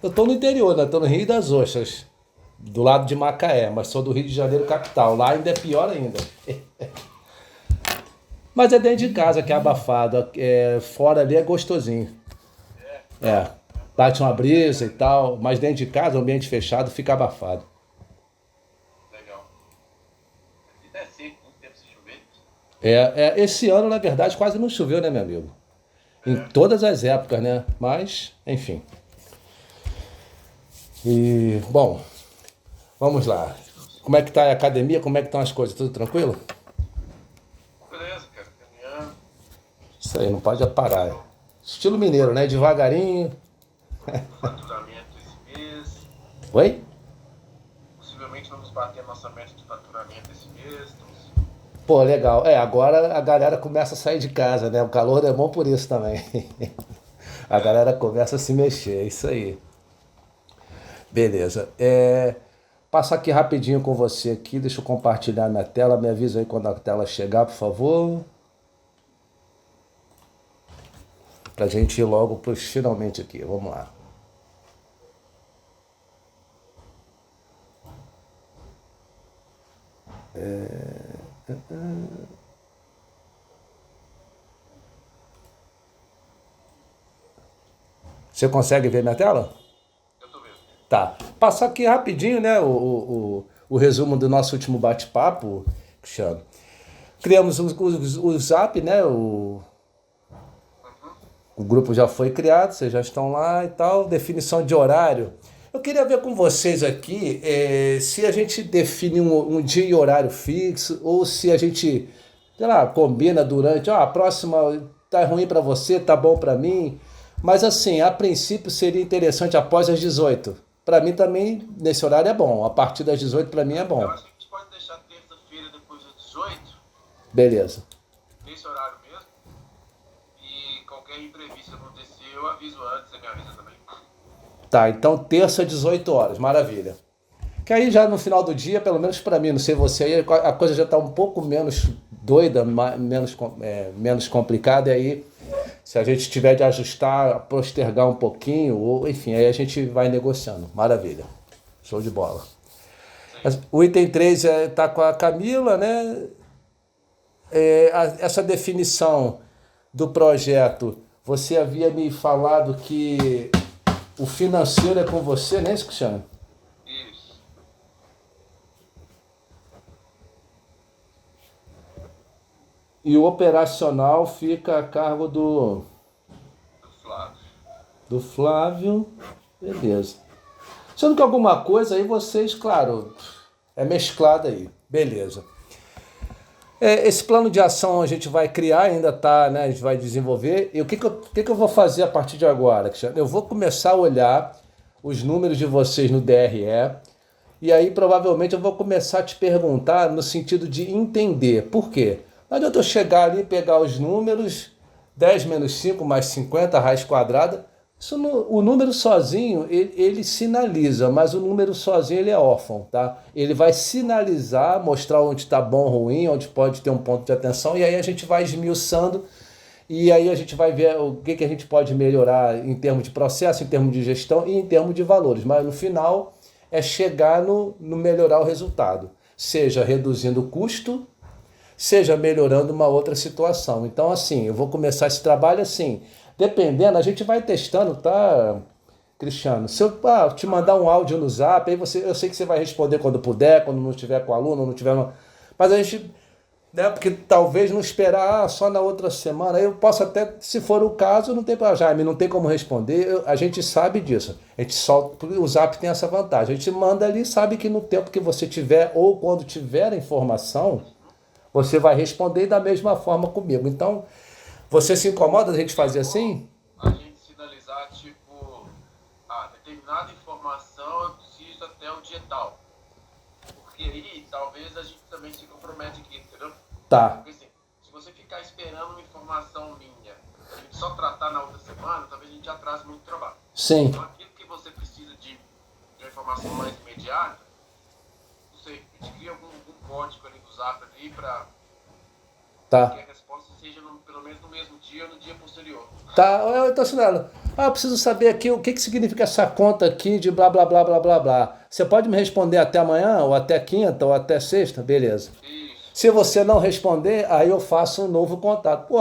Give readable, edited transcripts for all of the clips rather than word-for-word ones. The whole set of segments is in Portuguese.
Eu tô no interior, né? Tô no Rio das Ostras, do lado de Macaé, mas sou do Rio de Janeiro capital. Lá ainda é pior ainda. Mas é dentro de casa que é abafado. Fora ali é gostosinho. É. Bate uma brisa e tal, mas dentro de casa, ambiente fechado, fica abafado. Legal. Aqui tá seco, muito tempo sem chover. Esse ano, na verdade, quase não choveu, né, meu amigo? Em É. todas as épocas, né? Mas, enfim. E, bom, vamos lá. Como é que tá a academia? Como é que estão as coisas? Tudo tranquilo? Beleza, cara. Caminhando, Isso aí, não pode parar. batendo Estilo mineiro, né? Devagarinho. o faturamento esse mês. Oi? Possivelmente vamos bater nossa meta de faturamento esse mês. Estamos... Pô, legal. Agora a galera começa a sair de casa, né? O calor é bom por isso também. A É, galera começa a se mexer, é isso aí. Beleza. Passo aqui rapidinho com você aqui, deixa eu compartilhar minha tela, me avisa aí quando a tela chegar, por favor, pra gente ir logo pros finalmente aqui, vamos lá. Você consegue ver minha tela? eu tô vendo. Tá. Passar aqui rapidinho, né, o resumo do nosso último bate-papo, Cristiano. Criamos o Zap, né, Uhum. o grupo já foi criado, vocês já estão lá e tal. Definição de horário. Eu queria ver com vocês aqui se a gente define um dia e horário fixo ou se a gente, sei lá, combina durante. A próxima tá ruim para você, tá bom para mim. Mas assim, a princípio seria interessante após as 18. Para mim também, nesse horário é bom. A partir das 18 para mim é Eu bom. acho que a gente pode deixar terça-feira depois das 18, Beleza. nesse horário mesmo. E qualquer imprevisto acontecer, eu aviso antes, você me avisa também. Tá, então terça, 18 horas. Maravilha. Que aí já no final do dia, pelo menos para mim, não sei você, aí a coisa já está um pouco menos doida, menos complicada, e aí se a gente tiver de ajustar, postergar um pouquinho, ou enfim, aí a gente vai negociando. Maravilha. Show de bola. Sim. O item 3 tá com a Camila, né? Essa definição do projeto, você havia me falado que o financeiro é com você, né, Cristiano? Isso. E o operacional fica a cargo Do Flávio. do Flávio. Beleza. Sendo que alguma coisa aí vocês, claro, é mesclado aí. Beleza. Esse plano de ação a gente vai criar, ainda tá, né? A gente vai desenvolver. E o que que eu vou fazer a partir de agora, Cristiano? Eu vou começar a olhar os números de vocês no DRE. E aí provavelmente eu vou começar a te perguntar no sentido de entender. Por quê? Não adianta eu chegar ali e pegar os números, 10 menos 5 mais 50 raiz quadrada. O número sozinho, ele sinaliza, mas o número sozinho ele é órfão, tá? Ele vai sinalizar, mostrar onde está bom ou ruim, onde pode ter um ponto de atenção, e aí a gente vai esmiuçando, e aí a gente vai ver o que a gente pode melhorar em termos de processo, em termos de gestão e em termos de valores. Mas no final é chegar no melhorar o resultado, seja reduzindo o custo, seja melhorando uma outra situação. Então, assim, eu vou começar esse trabalho assim, dependendo, a gente vai testando, tá, Cristiano? Se eu te mandar um áudio no Zap, aí eu sei que você vai responder quando puder, quando não estiver com o aluno, não tiver. Mas a gente, né, porque talvez não esperar só na outra semana. Aí eu posso até, se for o caso, não tem para Jaime, não tem como responder. A gente sabe disso. A gente só, o Zap tem essa vantagem. A gente manda ali, sabe que no tempo que você tiver ou quando tiver a informação, você vai responder da mesma forma comigo. Então, você se incomoda da gente Tem fazer como assim? a gente sinalizar, tipo, determinada informação eu preciso até o dia tal. Porque aí talvez a gente também se compromete aqui, entendeu? Tá. Porque assim, se você ficar esperando uma informação minha, a gente só tratar na outra semana, talvez a gente atrase muito trabalho. Sim. Então aquilo que você precisa de uma informação mais imediata, não sei, a gente cria algum código ali do Zap ali para que Tá. a resposta seja pelo menos no mesmo dia ou no dia posterior. Tá, eu tô assinando. Ah, eu preciso saber aqui o que significa essa conta aqui de blá blá blá blá blá blá. Você pode me responder até amanhã, ou até quinta, ou até sexta? Beleza. Isso, Se você não isso. responder, aí eu faço um novo contato. Pô,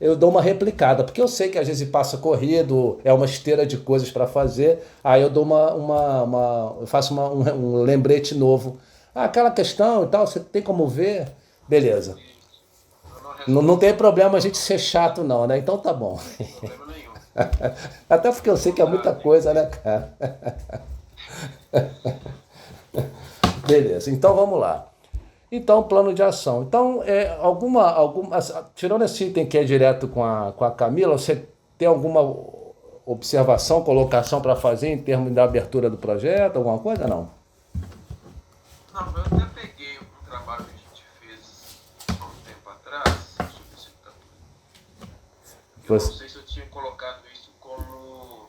eu dou uma replicada, porque eu sei que às vezes passa corrido, é uma esteira de coisas para fazer, aí eu dou eu faço um lembrete novo. Ah, aquela questão e tal, você tem como ver? Beleza. Isso. Eu não Não tem respondo, problema a gente ser chato não, né? Então tá bom. problema nenhum. Até porque eu sei que é muita Combinado, coisa, né, cara? Beleza, então vamos lá. Então, plano de ação. Então, tirando esse item que é direto com a Camila, você tem alguma observação, colocação para fazer em termos da abertura do projeto, alguma coisa? Não. Não, eu até peguei um trabalho que a gente fez há um tempo atrás. Deixa eu ver se tá. Eu não Você- sei se eu tinha colocado isso como.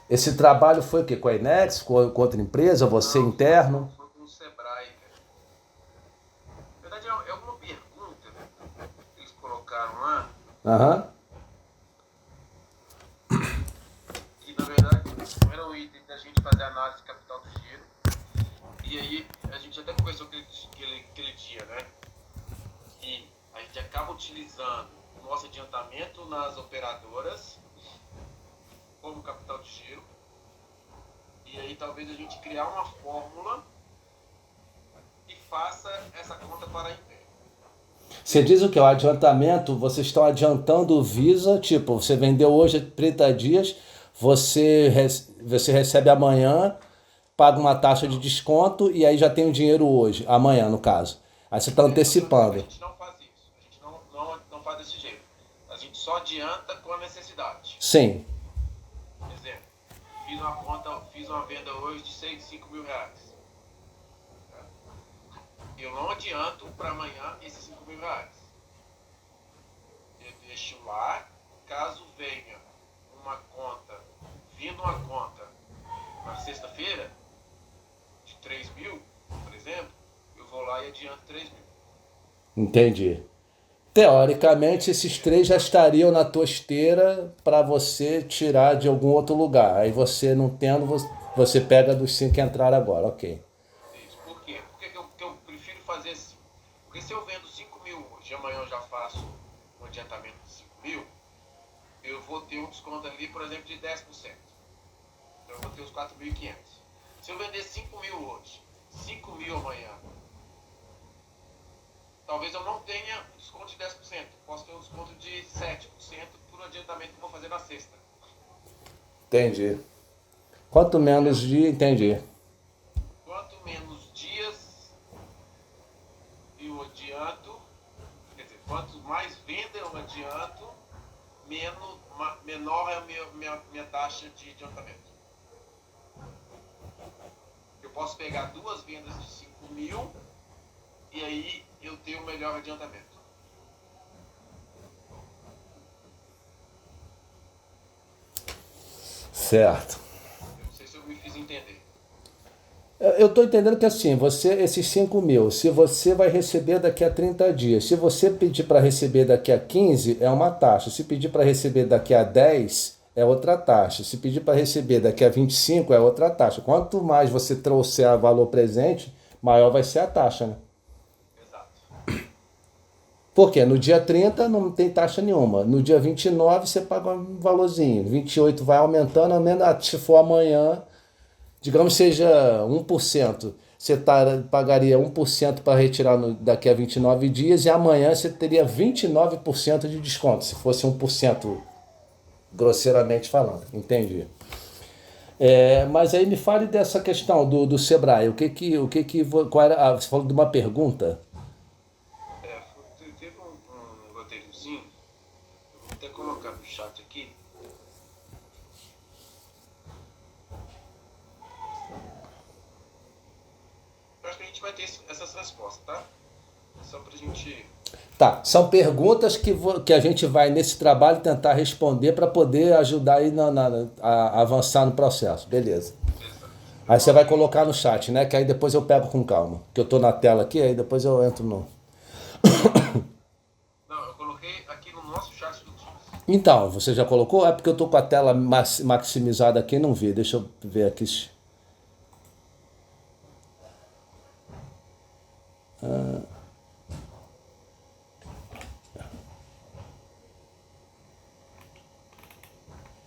Esse trabalho foi o quê? Com a Inex, com outra empresa, você Não, interno? foi com o Sebrae, cara. Na verdade, é uma pergunta, né, que eles colocaram lá, Aham. que na verdade não era o item da gente fazer análise de capital do giro. E aí a gente até conversou aquele dia, né? Que a gente acaba utilizando o nosso adiantamento nas operadoras como capital de giro. E aí talvez a gente criar uma fórmula que faça essa conta para a interna. Você diz o que? O adiantamento, vocês estão adiantando o Visa, tipo, você vendeu hoje 30 dias, você recebe amanhã, paga uma taxa de desconto e aí já tem o dinheiro hoje, amanhã no caso. Aí você está A antecipando. gente não faz isso. A gente não faz desse jeito. A gente só adianta com a necessidade. Sim, Por exemplo, fiz uma venda hoje de 5 mil reais. Eu não adianto para amanhã esses 5 mil reais. Eu deixo lá, caso venha vindo uma conta na sexta-feira, de 3 mil, por exemplo, eu vou lá e adianto 3 mil. entendi. Teoricamente, esses três já estariam na tua esteira para você tirar de algum outro lugar. Aí você não tendo, você pega dos cinco que entraram agora, ok. Isso. Por quê? Por que eu prefiro fazer assim? Porque se eu vendo 5 mil hoje, amanhã eu já faço um adiantamento de 5 mil, eu vou ter um desconto ali, por exemplo, de 10%. Então eu vou ter os 4.500. Se eu vender 5 mil hoje, 5 mil amanhã, talvez eu não tenha um desconto de 10%. Posso ter um desconto de 7% por um adiantamento que eu vou fazer na sexta. Entendi. Quanto menos Entendeu? dia, entendi. Quanto menos dias eu adianto, quer dizer, quanto mais venda eu adianto, menor é a minha taxa de adiantamento. Eu posso pegar duas vendas de 5 mil e aí eu tenho o melhor adiantamento. Certo. Eu não sei se eu me fiz entender. Eu estou entendendo que assim, esses 5 mil, se você vai receber daqui a 30 dias, se você pedir para receber daqui a 15 é uma taxa. Se pedir para receber daqui a 10 é outra taxa. Se pedir para receber daqui a 25 é outra taxa. Quanto mais você trouxer a valor presente, maior vai ser a taxa, né? Exato. Por quê? No dia 30 não tem taxa nenhuma. No dia 29 você paga um valorzinho. 28 vai aumentando, se for amanhã, digamos seja 1%. Você pagaria 1% para retirar daqui a 29 dias e amanhã você teria 29% de desconto, se fosse 1%, grosseiramente falando. Entendi. Mas aí me fale dessa questão do Sebrae. Qual era? Você falou de uma pergunta? Teve um roteirozinho, eu vou até colocar no chat aqui. Eu acho que a gente vai ter essas respostas, tá? Só pra gente. Tá, são perguntas que a gente vai nesse trabalho tentar responder para poder ajudar aí a avançar no processo. Beleza. Exato. Eu Aí você vai coloquei. colocar no chat, né? Que aí depois eu pego com calma. Que eu tô na tela aqui, aí depois eu entro no. Não, eu coloquei aqui no nosso chat do Teams. Então, você já colocou? É porque eu tô com a tela maximizada aqui e não vi. Deixa eu ver aqui.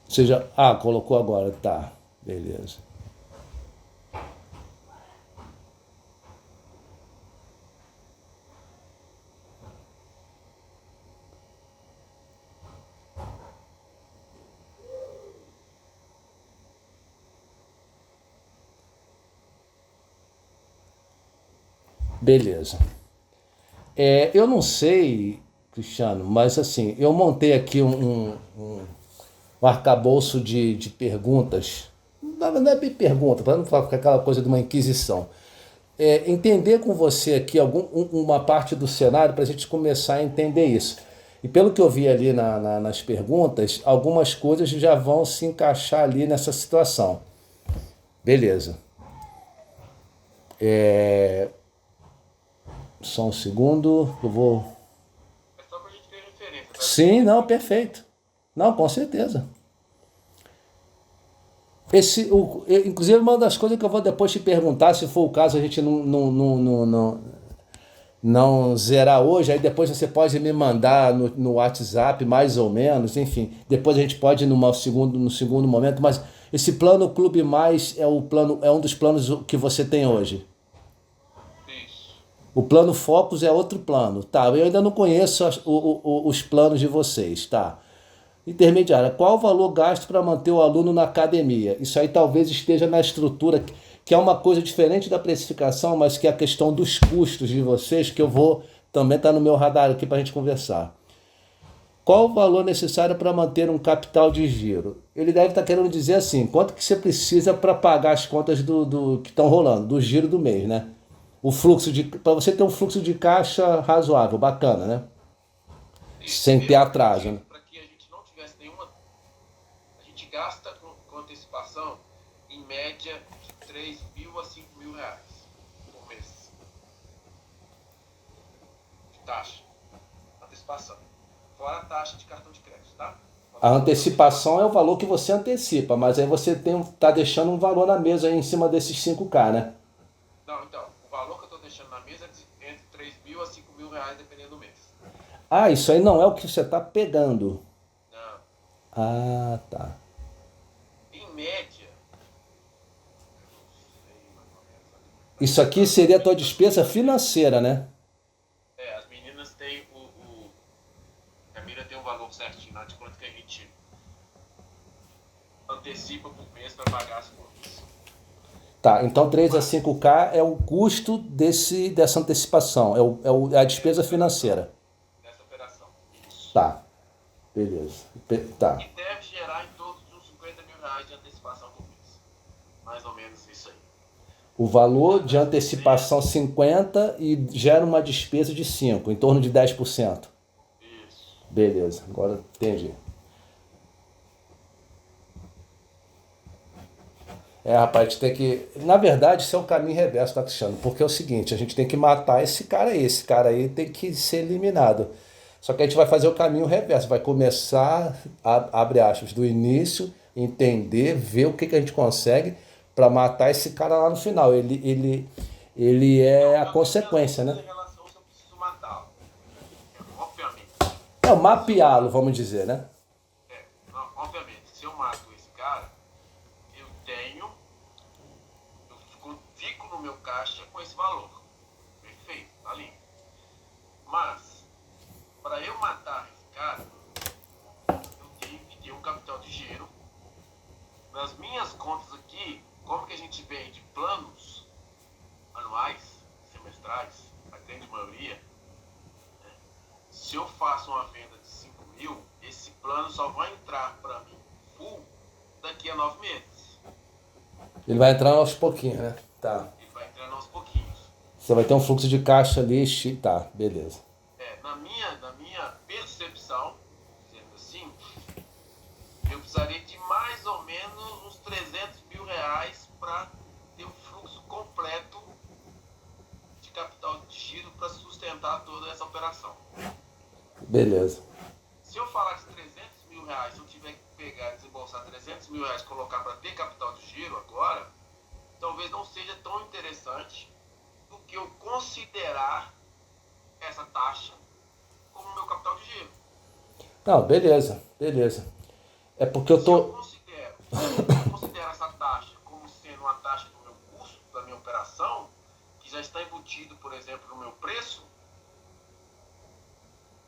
Você já. Ah, colocou agora. Tá. Beleza. Beleza. Eu não sei, Cristiano, mas assim, eu montei aqui um arcabouço de perguntas. Não é bem pergunta, para não falar com aquela coisa de uma inquisição. Entender com você aqui uma parte do cenário para a gente começar a entender isso. E pelo que eu vi ali nas perguntas, algumas coisas já vão se encaixar ali nessa situação. Beleza. Só um segundo, eu vou. É só pra gente ter referência, tá? Sim, não, perfeito. Não, com certeza. Inclusive, uma das coisas que eu vou depois te perguntar, se for o caso, a gente não zerar hoje, aí depois você pode me mandar no WhatsApp, mais ou menos, enfim. Depois a gente pode ir no segundo momento, mas esse plano Clube Mais é um dos planos que você tem hoje. Isso. O plano Focus é outro plano, tá? Eu ainda não conheço os planos de vocês, tá? Intermediária, qual o valor gasto para manter o aluno na academia? Isso aí talvez esteja na estrutura, que é uma coisa diferente da precificação, mas que é a questão dos custos de vocês, que eu vou também estar no meu radar aqui para a gente conversar. Qual o valor necessário para manter um capital de giro? Ele deve estar querendo dizer assim, quanto que você precisa para pagar as contas do que estão rolando, do giro do mês, né? Para você ter um fluxo de caixa razoável, bacana, né? Isso. Sem ter atraso, né? Para que a gente não tivesse nenhuma. A gente gasta com antecipação em média de 3 mil a 5 mil reais por mês. De taxa. Antecipação. Fora a taxa de cartão de crédito, tá? A antecipação é o valor que você antecipa, mas aí você tá deixando um valor na mesa aí em cima desses 5K, né? Não, então, o valor que eu estou deixando na mesa é entre 3 mil a 5 mil reais, dependendo do mês. Ah, isso aí não é o que você tá pegando. Não. Ah, tá. Em média, Isso aqui seria a tua despesa financeira, né? as meninas têm a mira tem um valor certinho lá de quanto que a gente antecipa por mês para pagar as contas. Tá, então 3 a 5K é o custo dessa antecipação, é a despesa financeira. Nessa operação. Isso. Tá, beleza. Tá. E deve gerar em torno de uns 50 mil reais de antecipação por mês. Mais ou menos isso aí. O valor de antecipação 50 e gera uma despesa de 5, em torno de 10%. Isso. Beleza, agora entendi. Rapaz, a gente tem que. Na verdade, isso é o caminho reverso, tá, Cristiano? Porque é o seguinte, a gente tem que matar esse cara aí. Esse cara aí tem que ser eliminado. Só que a gente vai fazer o caminho reverso. Vai começar, abre aspas, do início, entender, ver o que a gente consegue para matar esse cara lá no final. Ele é a consequência, né? Em relação se eu preciso matá-lo. Obviamente. É o mapeá-lo, vamos dizer, né? Obviamente, se eu mato esse cara, eu fico no meu caixa com esse valor. Perfeito, tá lindo. Mas, para eu matar esse cara, eu tenho que ter um capital de giro. Nas minhas contas aqui, como que a gente vende planos anuais, semestrais, a grande maioria, né? Se eu faço uma venda de 5 mil, esse plano só vai entrar para mim full daqui a 9 meses. Ele vai entrar aos pouquinhos, né? Tá. Ele vai entrando aos pouquinhos. Você vai ter um fluxo de caixa ali, tá, beleza. Na minha percepção, dizendo assim, eu precisaria de mais ou menos uns 300 mil reais para ter um fluxo completo de capital de giro para sustentar toda essa operação. Beleza. Se eu falar que 300 mil R$5.000 colocar para ter capital de giro agora, talvez não seja tão interessante do que eu considerar essa taxa como meu capital de giro. Não, beleza, beleza. É porque eu Se eu tô. considero essa taxa como sendo uma taxa do meu custo, da minha operação, que já está embutido, por exemplo, no meu preço,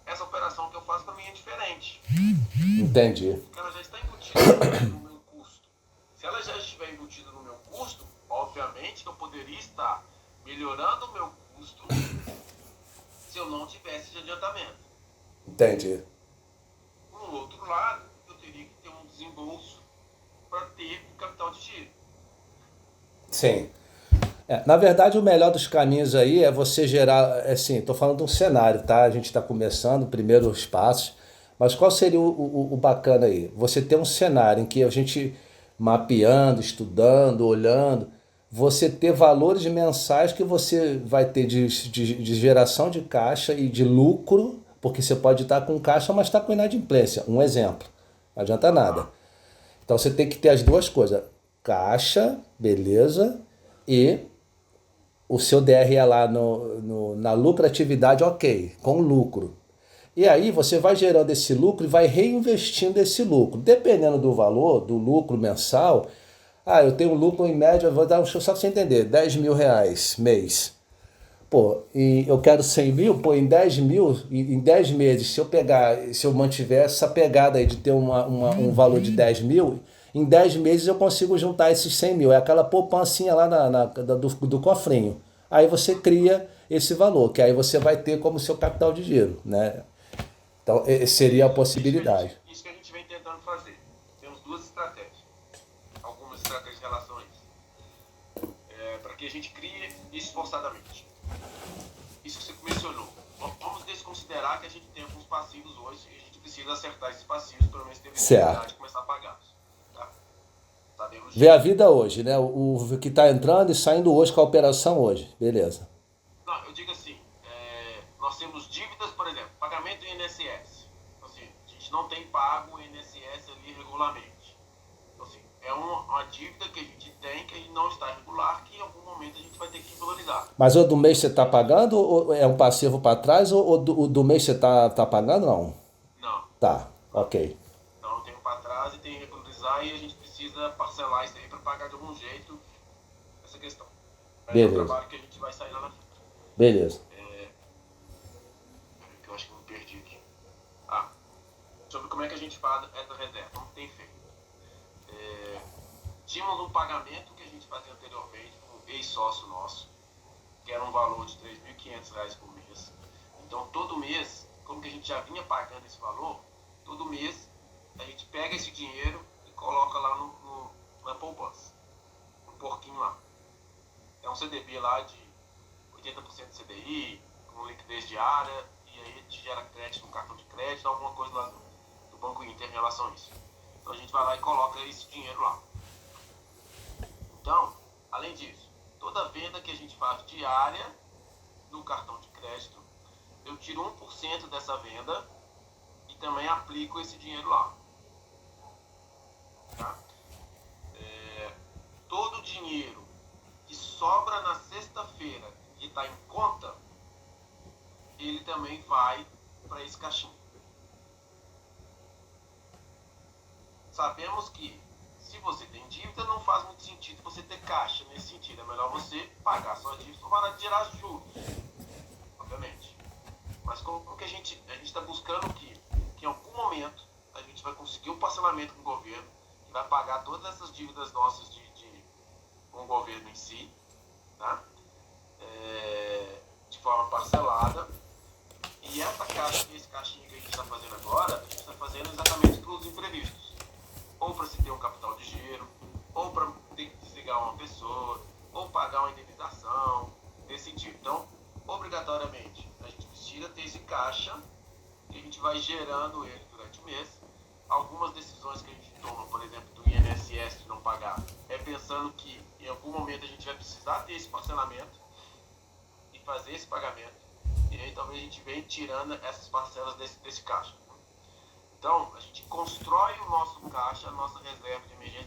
essa operação que eu faço para mim é diferente. Entendi. Porque ela já está embutida no meu custo. Se ela já estiver embutida no meu custo, obviamente que eu poderia estar melhorando o meu custo se eu não tivesse de adiantamento. Entendi. Por outro lado, eu teria que ter um desembolso para ter o capital de giro. Sim. Na verdade, o melhor dos caminhos aí é você gerar, assim, estou falando de um cenário, tá? A gente está começando, primeiros passos, mas qual seria o bacana aí? Você ter um cenário em que a gente mapeando, estudando, olhando, você ter valores mensais que você vai ter de geração de caixa e de lucro, porque você pode estar com caixa, mas está com inadimplência. Um exemplo, não adianta nada. Então você tem que ter as duas coisas, caixa, beleza, e o seu DRE lá na lucratividade, ok, com lucro. E aí você vai gerando esse lucro e vai reinvestindo esse lucro. Dependendo do valor, do lucro mensal, eu tenho um lucro em média, vou dar um show só para você entender, R$10.000 mês. Pô, e eu quero 100 mil, pô, em 10 mil, em 10 meses, se eu mantiver essa pegada aí de ter um valor de 10 mil, em 10 meses eu consigo juntar esses 100 mil. É aquela poupancinha lá do cofrinho. Aí você cria esse valor, que aí você vai ter como seu capital de giro, né? Então, seria a possibilidade. Isso que a gente vem tentando fazer. Temos duas estratégias. Algumas estratégias em relação a isso. Para que a gente crie esforçadamente. Isso que você mencionou. Vamos desconsiderar que a gente tem alguns passivos hoje e a gente precisa acertar esses passivos, pelo menos ter visibilidade de começar a pagá-los. Tá? Sabemos Vê a vida hoje, né? O que está entrando e saindo hoje com a operação hoje. Beleza. Não, eu digo assim, nós temos dívidas, por exemplo, pagamento do INSS. Então, assim, a gente não tem pago o INSS ali regularmente. Então, assim, é uma dívida que a gente tem, que a gente não está regular, que em algum momento a gente vai ter que valorizar. Mas o do mês você está pagando ou é um passivo para trás ou o do mês você está pagando? Não. Não. Tá, ok. Então eu tenho para trás e tenho que regularizar e a gente precisa parcelar isso aí para pagar de algum jeito essa questão. Beleza. É um trabalho que a gente vai sair lá na frente. Beleza. Que eu acho que eu me perdi aqui. Sobre como é que a gente faz essa reserva, como tem feito. Tínhamos um pagamento que a gente fazia anteriormente com um ex-sócio nosso, que era um valor de R$3.500 por mês. Então todo mês, como que a gente já vinha pagando esse valor, todo mês a gente pega esse dinheiro e coloca lá na poupança, no porquinho lá. É um CDB lá de 80% de CDI, com liquidez diária, e aí a gente gera crédito no cartão de crédito, alguma coisa lá do Banco Inter em relação a isso. Então a gente vai lá e coloca esse dinheiro lá. Então, além disso, toda venda que a gente faz diária no cartão de crédito, eu tiro 1% dessa venda e também aplico esse dinheiro lá. Tá? Todo o dinheiro que sobra na sexta-feira e está em conta, ele também vai para esse caixinho. Sabemos que se você tem dívida, não faz muito sentido você ter caixa nesse sentido. É melhor você pagar sua dívida para gerar juros, obviamente. Mas como que a gente está buscando que em algum momento a gente vai conseguir um parcelamento com o governo, que vai pagar todas essas dívidas nossas com o governo em si, tá? De forma parcelada. E esse caixinho que a gente está fazendo agora, a gente está fazendo exatamente para os imprevistos. Ou para se ter um capital de giro, ou para ter que desligar uma pessoa, ou pagar uma indenização, nesse sentido. Então, obrigatoriamente, a gente precisa ter esse caixa e a gente vai gerando ele durante o mês. Algumas decisões que a gente toma, por exemplo, do INSS de não pagar, é pensando que em algum momento a gente vai precisar ter esse parcelamento e fazer esse pagamento. E aí talvez a gente venha tirando essas parcelas desse caixa. Então, a gente constrói o nosso caixa, a nossa reserva de emergência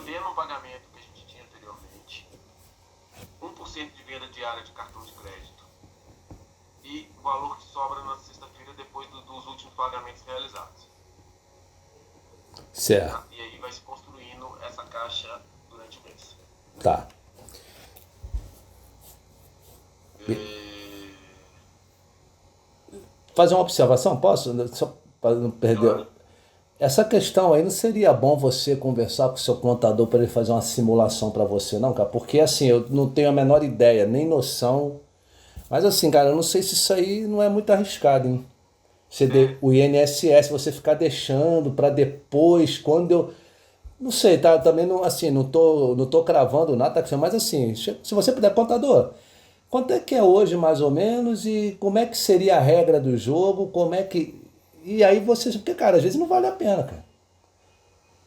mantendo o pagamento que a gente tinha anteriormente, 1% de venda diária de cartão de crédito e o valor que sobra na sexta-feira depois dos últimos pagamentos realizados. Certo. Tá? E aí vai se construindo essa caixa durante o mês. Tá. Fazer uma observação, posso? Só para não perder. Claro. Essa questão aí não seria bom você conversar com o seu contador para ele fazer uma simulação para você, não, cara? Porque assim, eu não tenho a menor ideia, nem noção. Mas assim, cara, eu não sei se isso aí não é muito arriscado, hein? O INSS, você ficar deixando para depois, quando eu. Não sei, tá? Também não, assim, não tô cravando nada, tá? Mas assim, se você puder, contador, quanto é que é hoje mais ou menos e como é que seria a regra do jogo, como é que. E aí você. Porque, cara, às vezes não vale a pena, cara.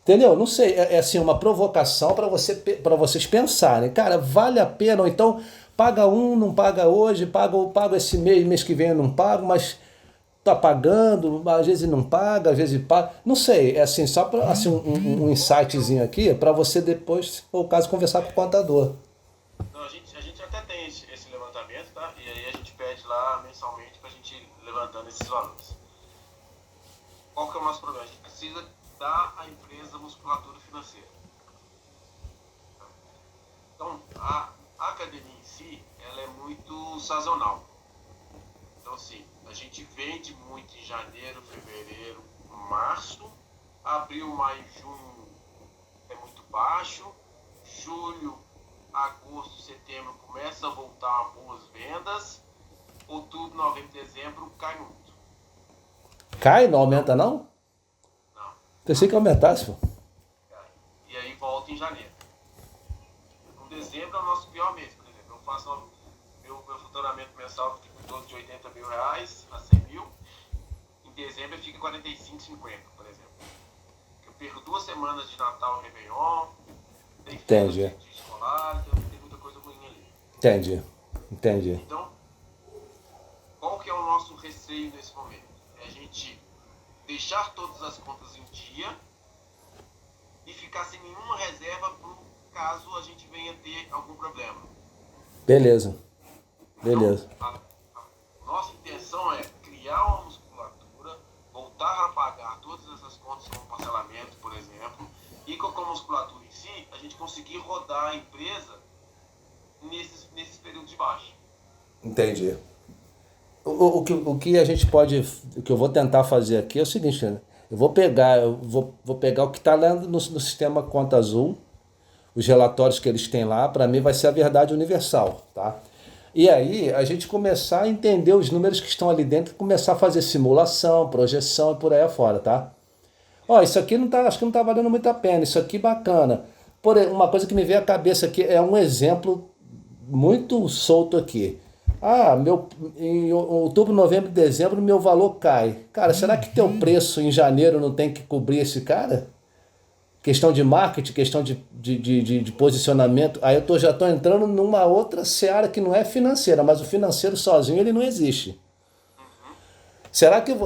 Entendeu? Não sei, é assim uma provocação para vocês pensarem. Cara, vale a pena? Ou então paga um, não paga hoje, pago esse mês que vem eu não pago, mas tá pagando, às vezes não paga, às vezes paga. Não sei, é assim, só para assim, um insightzinho aqui, para você depois, se for o caso, conversar com o contador. Não, a gente até tem esse levantamento, tá? E aí a gente pede lá mensalmente pra gente ir levantando esses valores. Qual que é o nosso problema? A gente precisa dar à empresa musculatura financeira. Então, a academia em si, ela é muito sazonal. Então, assim, a gente vende muito em janeiro, fevereiro, março, abril, maio, junho é muito baixo, julho, agosto, setembro começa a voltar boas vendas, outubro, novembro, dezembro cai muito. Cai, não aumenta não? Não, Pensei que aumentasse, pô. cai. E aí volta em janeiro. Então, dezembro é o nosso pior mês, por exemplo. Eu faço meu faturamento mensal fica em torno de 80 mil reais a 100 mil. Em dezembro fica 45,50, por exemplo. Eu perco 2 semanas de Natal e Réveillon, tem férias Entendi. de escolar, então tem muita coisa ruim ali. Entendi. Então, qual que é o nosso receio nesse momento? É a gente deixar todas as contas em dia e ficar sem nenhuma reserva para caso a gente venha ter algum problema. Beleza. Então, a nossa intenção é criar uma musculatura, voltar a pagar todas essas contas como parcelamento, por exemplo, e com a musculatura em si, a gente conseguir rodar a empresa nesses períodos de baixa. Entendi. O que a gente pode, o que eu vou tentar fazer aqui é o seguinte, né? Eu vou pegar o que está lá no sistema Conta Azul, os relatórios que eles têm lá, para mim vai ser a verdade universal, tá? E aí a gente começar a entender os números que estão ali dentro, começar a fazer simulação, projeção e por aí afora, tá? Ó, isso aqui não tá, acho que não tá valendo muito a pena, isso aqui bacana. Uma coisa que me veio à cabeça aqui é um exemplo muito solto aqui. Ah, em outubro, novembro e dezembro meu valor cai. Cara, será que teu preço em janeiro não tem que cobrir esse cara? Questão de marketing, questão de posicionamento. Aí já estou entrando numa outra seara que não é financeira, mas o financeiro sozinho ele não existe. Será que,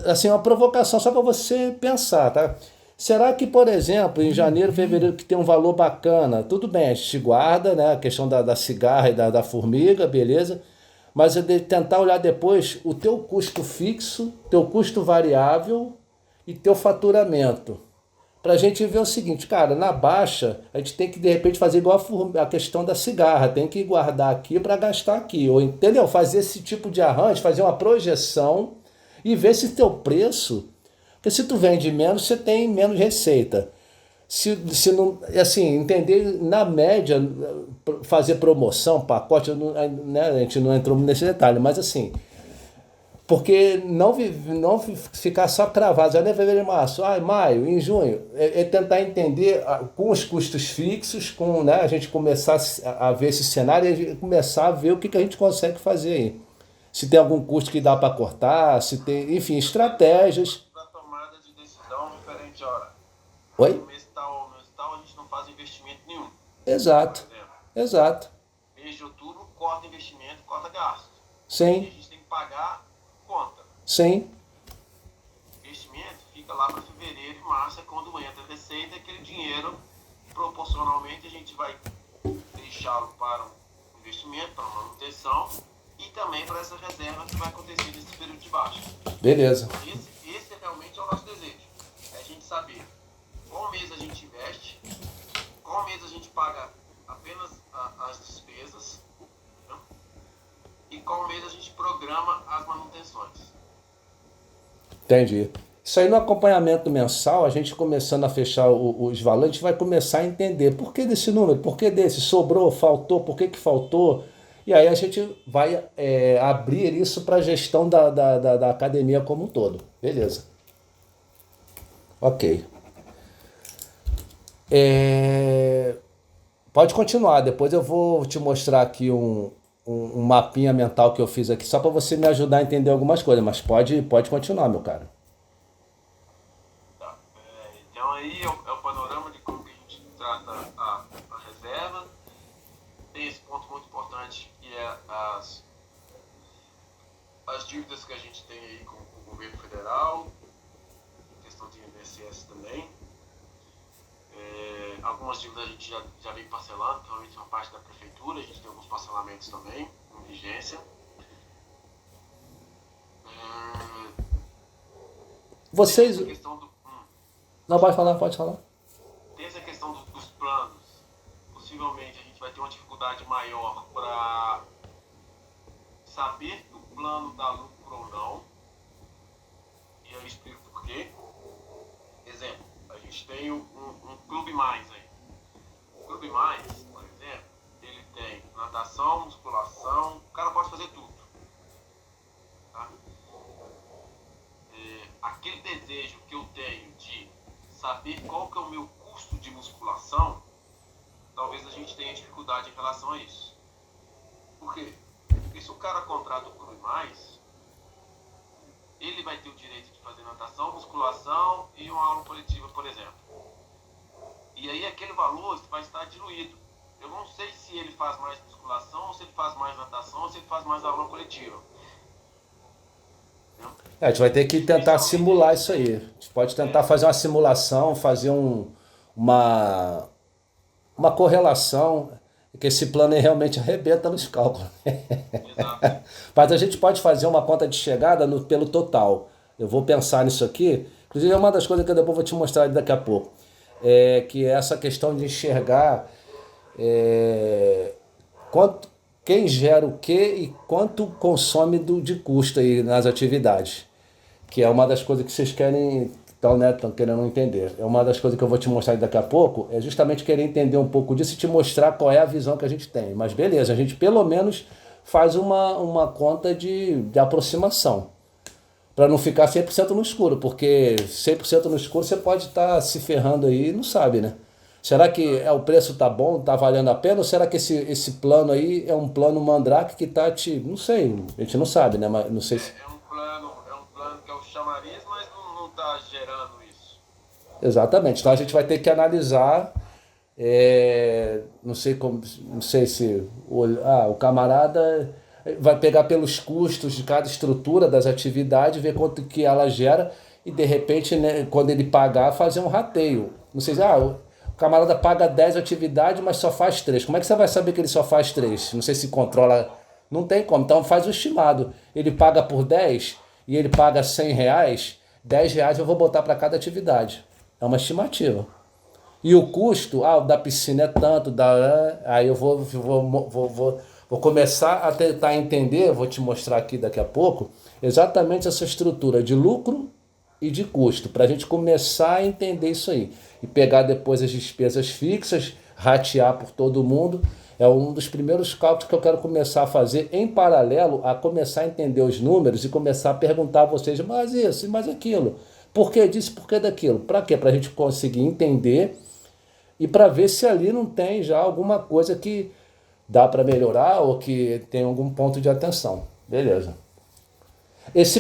assim, uma provocação só para você pensar, tá? Será que, por exemplo, em janeiro, fevereiro, que tem um valor bacana, tudo bem, a gente guarda, né? A questão da cigarra e da formiga, beleza? Mas é de tentar olhar depois o teu custo fixo, teu custo variável e teu faturamento. Pra gente ver o seguinte, cara, na baixa, a gente tem que, de repente, fazer igual a questão da cigarra, tem que guardar aqui para gastar aqui, ou entendeu? Fazer esse tipo de arranjo, fazer uma projeção e ver se teu preço, porque se tu vende menos, você tem menos receita. Se não, assim, entender na média, fazer promoção, pacote, né, a gente não entrou nesse detalhe, mas assim, porque não ficar só cravado, já nem fevereiro, março, maio, em junho, é tentar entender com os custos fixos, com, né, a gente começar a ver esse cenário e começar a ver o que a gente consegue fazer aí. Se tem algum custo que dá para cortar, se tem, enfim, estratégias. Para tomada de decisão referente a hora. Oi? No mês tal a gente não faz investimento nenhum. Exato. Por exemplo, Exato. mês de outubro, corta investimento, corta gasto. E a Sim. gente tem que pagar conta. Sim. Investimento fica lá para fevereiro e março, é quando entra a receita, aquele dinheiro proporcional provavelmente a gente vai deixá-lo para um investimento, para manutenção e também para essa reserva que vai acontecer nesse período de baixa. Beleza. Esse realmente é o nosso desejo. É a gente saber qual mês a gente investe, qual mês a gente paga apenas as despesas, né? E qual mês a gente programa as manutenções. Entendi. Isso aí no acompanhamento mensal, a gente começando a fechar os valores, a gente vai começar a entender por que desse número, por que desse, sobrou, faltou, por que que faltou. E aí a gente vai abrir isso para a gestão da academia como um todo. Beleza. Ok. Pode continuar, depois eu vou te mostrar aqui um mapinha mental que eu fiz aqui, só para você me ajudar a entender algumas coisas, mas pode continuar, meu cara. Tá. Então aí é o panorama de como que a gente trata a reserva. Tem esse ponto muito importante que é as dívidas que a gente tem aí com o governo federal, questão de INSS também. Algumas dívidas a gente já vem parcelando, principalmente uma parte da prefeitura, a gente tem alguns parcelamentos também, em vigência. Vocês... Tem essa questão Não, pode falar. Tem essa questão dos planos. Possivelmente a gente vai ter uma dificuldade maior para saber que o plano dá lucro ou não. E eu explico por quê. Exemplo, a gente tem um Clube Mais aí. O Clube Mais, por exemplo, ele tem natação, musculação, o cara pode fazer tudo. Tá? Aquele desejo que eu tenho de saber qual que é o meu custo de musculação, talvez a gente tenha dificuldade em relação a isso. Por quê? Porque se o cara contrata o Clube Mais, ele vai ter o direito de fazer natação, musculação e uma aula coletiva, por exemplo. E aí aquele valor vai estar diluído. Eu não sei se ele faz mais musculação, ou se ele faz mais natação, ou se ele faz mais aula coletiva. A gente vai ter que tentar simular isso aí. A gente pode tentar fazer uma simulação, fazer uma correlação, que esse plano aí realmente arrebenta nos cálculos. Exato. Mas a gente pode fazer uma conta de chegada pelo total. Eu vou pensar nisso aqui. Inclusive é uma das coisas que eu depois vou te mostrar daqui a pouco. Que é essa questão de enxergar quem gera o que e quanto consome de custo aí nas atividades. Que é uma das coisas que vocês querem, estão querendo entender. É uma das coisas que eu vou te mostrar daqui a pouco, é justamente querer entender um pouco disso e te mostrar qual é a visão que a gente tem. Mas beleza, a gente pelo menos faz uma conta de aproximação. Para não ficar 100% no escuro, porque 100% no escuro você pode estar se ferrando aí e não sabe, né? Será que o preço tá bom, tá valendo a pena? Ou será que esse plano aí é um plano mandrake que tá não sei, a gente não sabe, né? Mas não sei se... É um plano que é o chamariz, mas não tá gerando isso. Exatamente, então a gente vai ter que analisar, não sei se o camarada vai pegar pelos custos de cada estrutura das atividades, ver quanto que ela gera e de repente, né, quando ele pagar, fazer um rateio. Não sei se, o camarada paga 10 atividades, mas só faz 3. Como é que você vai saber que ele só faz 3? Não sei se controla, não tem como. Então faz o estimado. Ele paga por 10 e ele paga R$100, R$10 eu vou botar para cada atividade. É uma estimativa. E o custo, o da piscina é tanto, aí eu vou começar a tentar entender, vou te mostrar aqui daqui a pouco, exatamente essa estrutura de lucro e de custo, para a gente começar a entender isso aí. E pegar depois as despesas fixas, ratear por todo mundo. É um dos primeiros cálculos que eu quero começar a fazer em paralelo a começar a entender os números e começar a perguntar a vocês, mas isso e mais aquilo. Por que disso, por que daquilo? Para quê? Para a gente conseguir entender e para ver se ali não tem já alguma coisa que dá para melhorar ou que tem algum ponto de atenção. Beleza.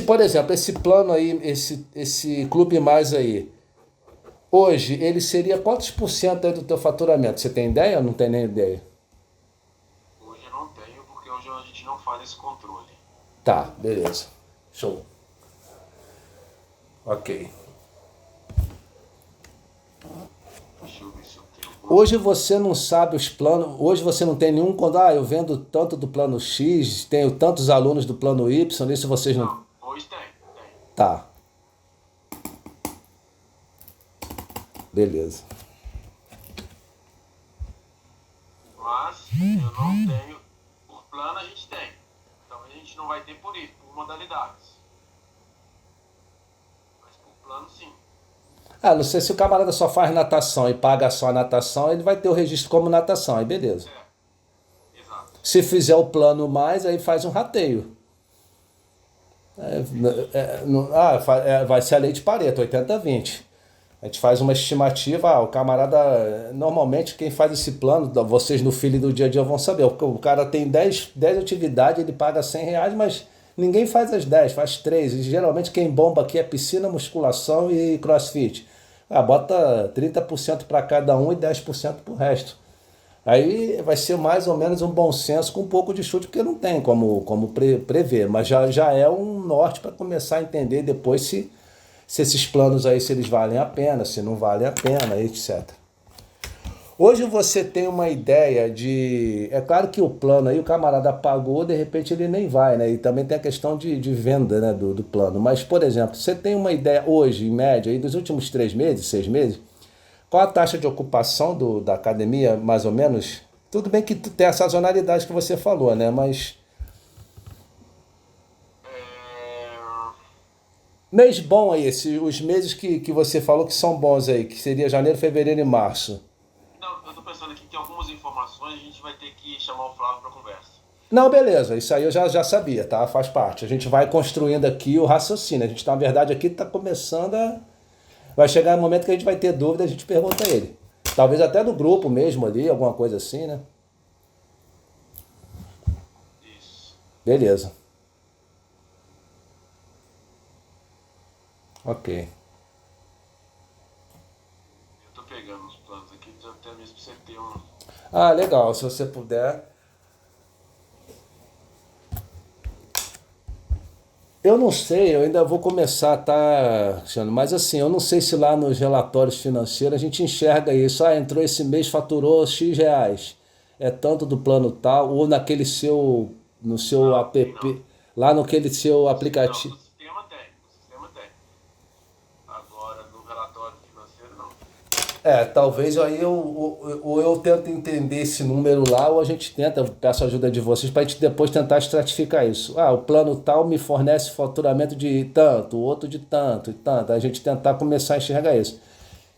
Por exemplo, esse plano aí, esse Clube Mais aí, hoje ele seria quantos por cento aí do teu faturamento? Você tem ideia ou não tem nem ideia? Hoje eu não tenho, porque hoje a gente não faz esse controle. Tá, beleza. Show. Ok. Deixa eu ver se eu tenho Hoje você não sabe os planos, hoje você não tem nenhum quando, eu vendo tanto do plano X, tenho tantos alunos do plano Y, isso vocês não. Não, hoje tem. Tá, beleza. Mas eu não tenho. Por plano a gente tem. Talvez a gente não vai ter por isso, por modalidades. Mas por plano sim. Não sei se o camarada só faz natação e paga só a natação, ele vai ter o registro como natação, aí beleza. Exato. Se fizer o plano mais, aí faz um rateio. Vai ser a lei de Pareto, 80-20. A gente faz uma estimativa, o camarada, normalmente quem faz esse plano, vocês no feeling do dia a dia vão saber, o cara tem 10 atividades, ele paga R$ 100, mas ninguém faz as 10, faz 3. E geralmente quem bomba aqui é piscina, musculação e crossfit. Bota 30% para cada um e 10% pro resto. Aí vai ser mais ou menos um bom senso com um pouco de chute, porque não tem como prever, mas já é um norte para começar a entender depois se esses planos aí, se eles valem a pena, se não valem a pena, etc. Hoje você tem uma ideia de... É claro que o plano aí, o camarada pagou, de repente ele nem vai, né? E também tem a questão de venda, né, do plano. Mas, por exemplo, você tem uma ideia hoje, em média, aí, dos últimos 3 meses, 6 meses, qual a taxa de ocupação da academia, mais ou menos? Tudo bem que tem a sazonalidade que você falou, né? Mas... Mês bom aí, os meses que você falou que são bons aí, que seria janeiro, fevereiro e março. Não, eu tô pensando aqui que tem algumas informações, a gente vai ter que chamar o Flávio para conversa. Não, beleza, isso aí eu já sabia, tá? Faz parte. A gente vai construindo aqui o raciocínio. A gente, na verdade, aqui tá começando a... Vai chegar um momento que a gente vai ter dúvida, a gente pergunta a ele. Talvez até do grupo mesmo ali, alguma coisa assim, né? Isso. Beleza. Ok. Eu tô pegando os planos aqui, até mesmo pra você ter um... Legal, se você puder. Eu não sei, eu ainda vou começar, tá, Cristiano? Mas assim, eu não sei se lá nos relatórios financeiros a gente enxerga isso. Entrou esse mês, faturou X reais. É tanto do plano tal, ou naquele seu, no seu app, lá naquele seu Não, aplicativo. no sistema tem, Agora, no relatório financeiro, não. Talvez aí eu tento entender esse número lá, ou a gente tenta, eu peço a ajuda de vocês para a gente depois tentar estratificar isso. O plano tal me fornece faturamento de tanto, o outro de tanto e tanto. A gente tentar começar a enxergar isso.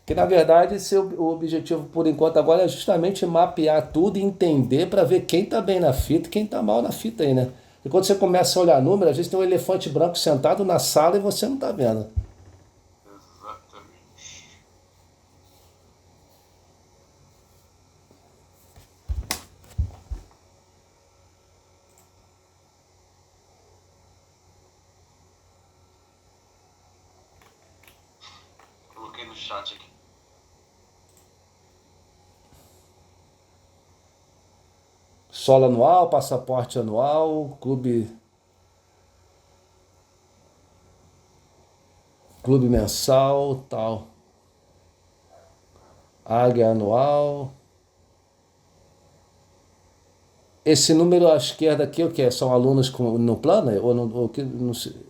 Que na verdade o objetivo por enquanto agora é justamente mapear tudo e entender para ver quem está bem na fita e quem está mal na fita aí, né? E quando você começa a olhar número, às vezes tem um elefante branco sentado na sala e você não está vendo. Exatamente. Coloquei no chat aqui. Solo anual, passaporte anual, clube mensal, tal. Águia anual. Esse número à esquerda aqui, o que é? São alunos no plano?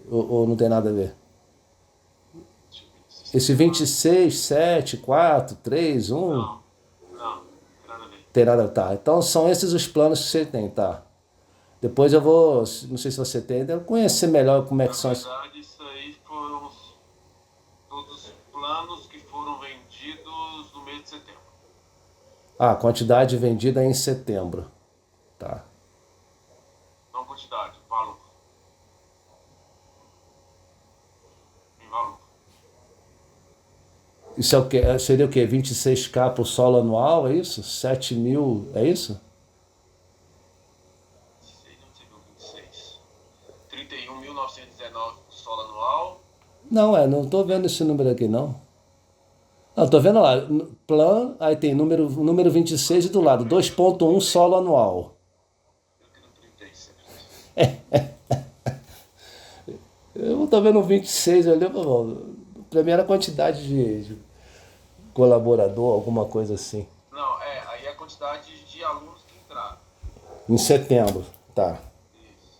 Ou não tem nada a ver? Deixa eu ver se Esse 26, 7, 4, 3, 1, Não, tem nada a ver. tem nada, tá. Então são esses os planos que você tem, tá. Depois eu vou, não sei se você tem, eu conhecer melhor como é que Na são as... verdade, isso aí foram todos os planos que foram vendidos no mês de setembro. Quantidade vendida em setembro, tá. Não quantidade, valor. Em valor. Isso é o quê? Seria o quê? 26K por solo anual, é isso? 7 mil, é isso? 26. 31.919 por solo anual. Não tô vendo esse número aqui, não. Não, tô vendo lá, plan, aí tem número 26 e do lado, 2,1 solo anual. Eu tenho 36. Eu tô vendo 26 ali, pra mim era quantidade de colaborador, alguma coisa assim. Não, quantidade de alunos que entraram. Em setembro, tá. Isso.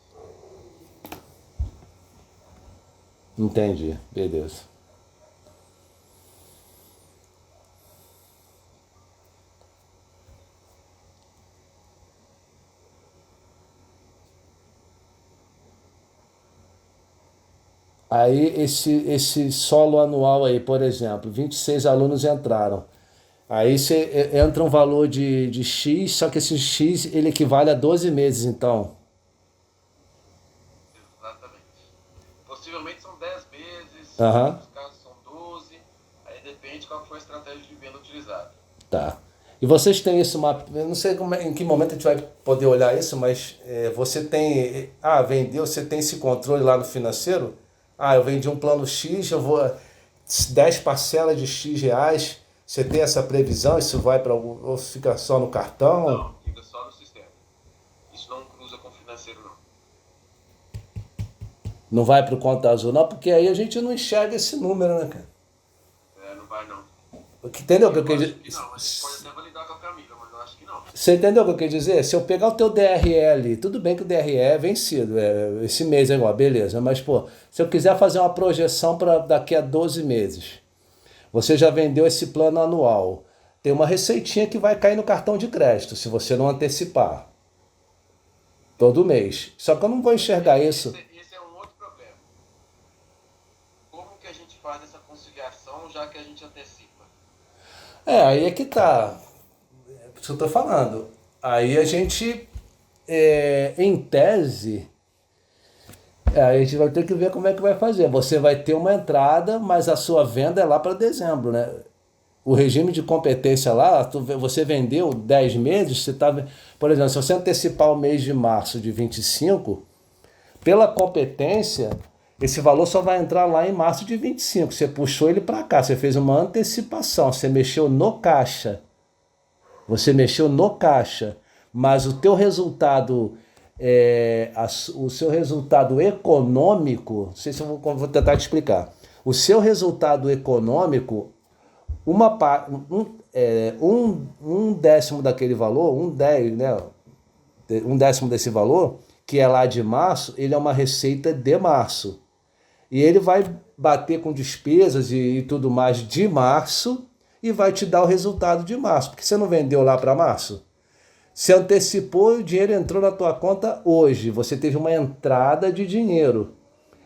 Entendi, beleza. Aí esse solo anual aí, por exemplo, 26 alunos entraram. Aí entra um valor de X, só que esse X ele equivale a 12 meses, então. Exatamente. Possivelmente são 10 meses, em Aham, outros casos são 12, aí depende qual foi a estratégia de venda utilizada. tá. E vocês têm isso, eu não sei em que momento a gente vai poder olhar isso, mas você tem, vendeu, você tem esse controle lá no financeiro? Eu vendi um plano X, eu vou 10 parcelas de X reais, você tem essa previsão, isso vai para ou fica só no cartão? Não, fica só no sistema. Isso não cruza com o financeiro, não. Não vai para o conta azul, não, porque aí a gente não enxerga esse número, né, cara? Não vai não. Entendeu o que eu Eu quis acho que dizer? não, a gente pode até validar com a Camila, mas eu acho que não. Você entendeu o que eu quis dizer? Se eu pegar o teu DRL, tudo bem que o DRE é vencido, esse mês é igual, beleza, mas pô, se eu quiser fazer uma projeção para daqui a 12 meses, você já vendeu esse plano anual, tem uma receitinha que vai cair no cartão de crédito, se você não antecipar, todo mês. Só que eu não vou enxergar isso. Esse é um outro problema. Como que a gente faz essa conciliação já que a gente antecipa? Aí é que tá. É isso que eu tô falando. Aí a gente, em tese, a gente vai ter que ver como é que vai fazer. Você vai ter uma entrada, mas a sua venda é lá para dezembro, né? O regime de competência lá, você vendeu 10 meses, você tá, por exemplo, se você antecipar o mês de março de 25, pela competência, esse valor só vai entrar lá em março de 25. Você puxou ele para cá, você fez uma antecipação, você mexeu no caixa. Você mexeu no caixa, mas o teu resultado, o seu resultado econômico, não sei se eu vou tentar te explicar. O seu resultado econômico, um décimo daquele valor, né? Um décimo desse valor, que é lá de março, ele é uma receita de março. E ele vai bater com despesas e tudo mais de março e vai te dar o resultado de março. Porque você não vendeu lá para março? Você antecipou e o dinheiro entrou na tua conta hoje. Você teve uma entrada de dinheiro.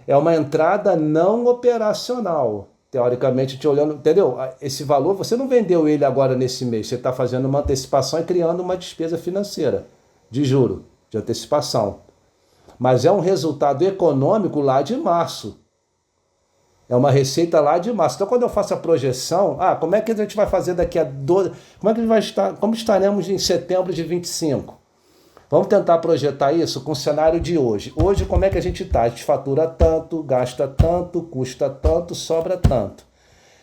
É uma entrada não operacional. Teoricamente, te olhando, entendeu? Esse valor, você não vendeu ele agora nesse mês. Você está fazendo uma antecipação e criando uma despesa financeira de juro, de antecipação. Mas é um resultado econômico lá de março. É uma receita lá de março. Então, quando eu faço a projeção, como é que a gente vai fazer daqui a 12... Como é que a gente vai estar... Como estaremos em setembro de 25? Vamos tentar projetar isso com o cenário de hoje. Hoje, como é que a gente está? A gente fatura tanto, gasta tanto, custa tanto, sobra tanto.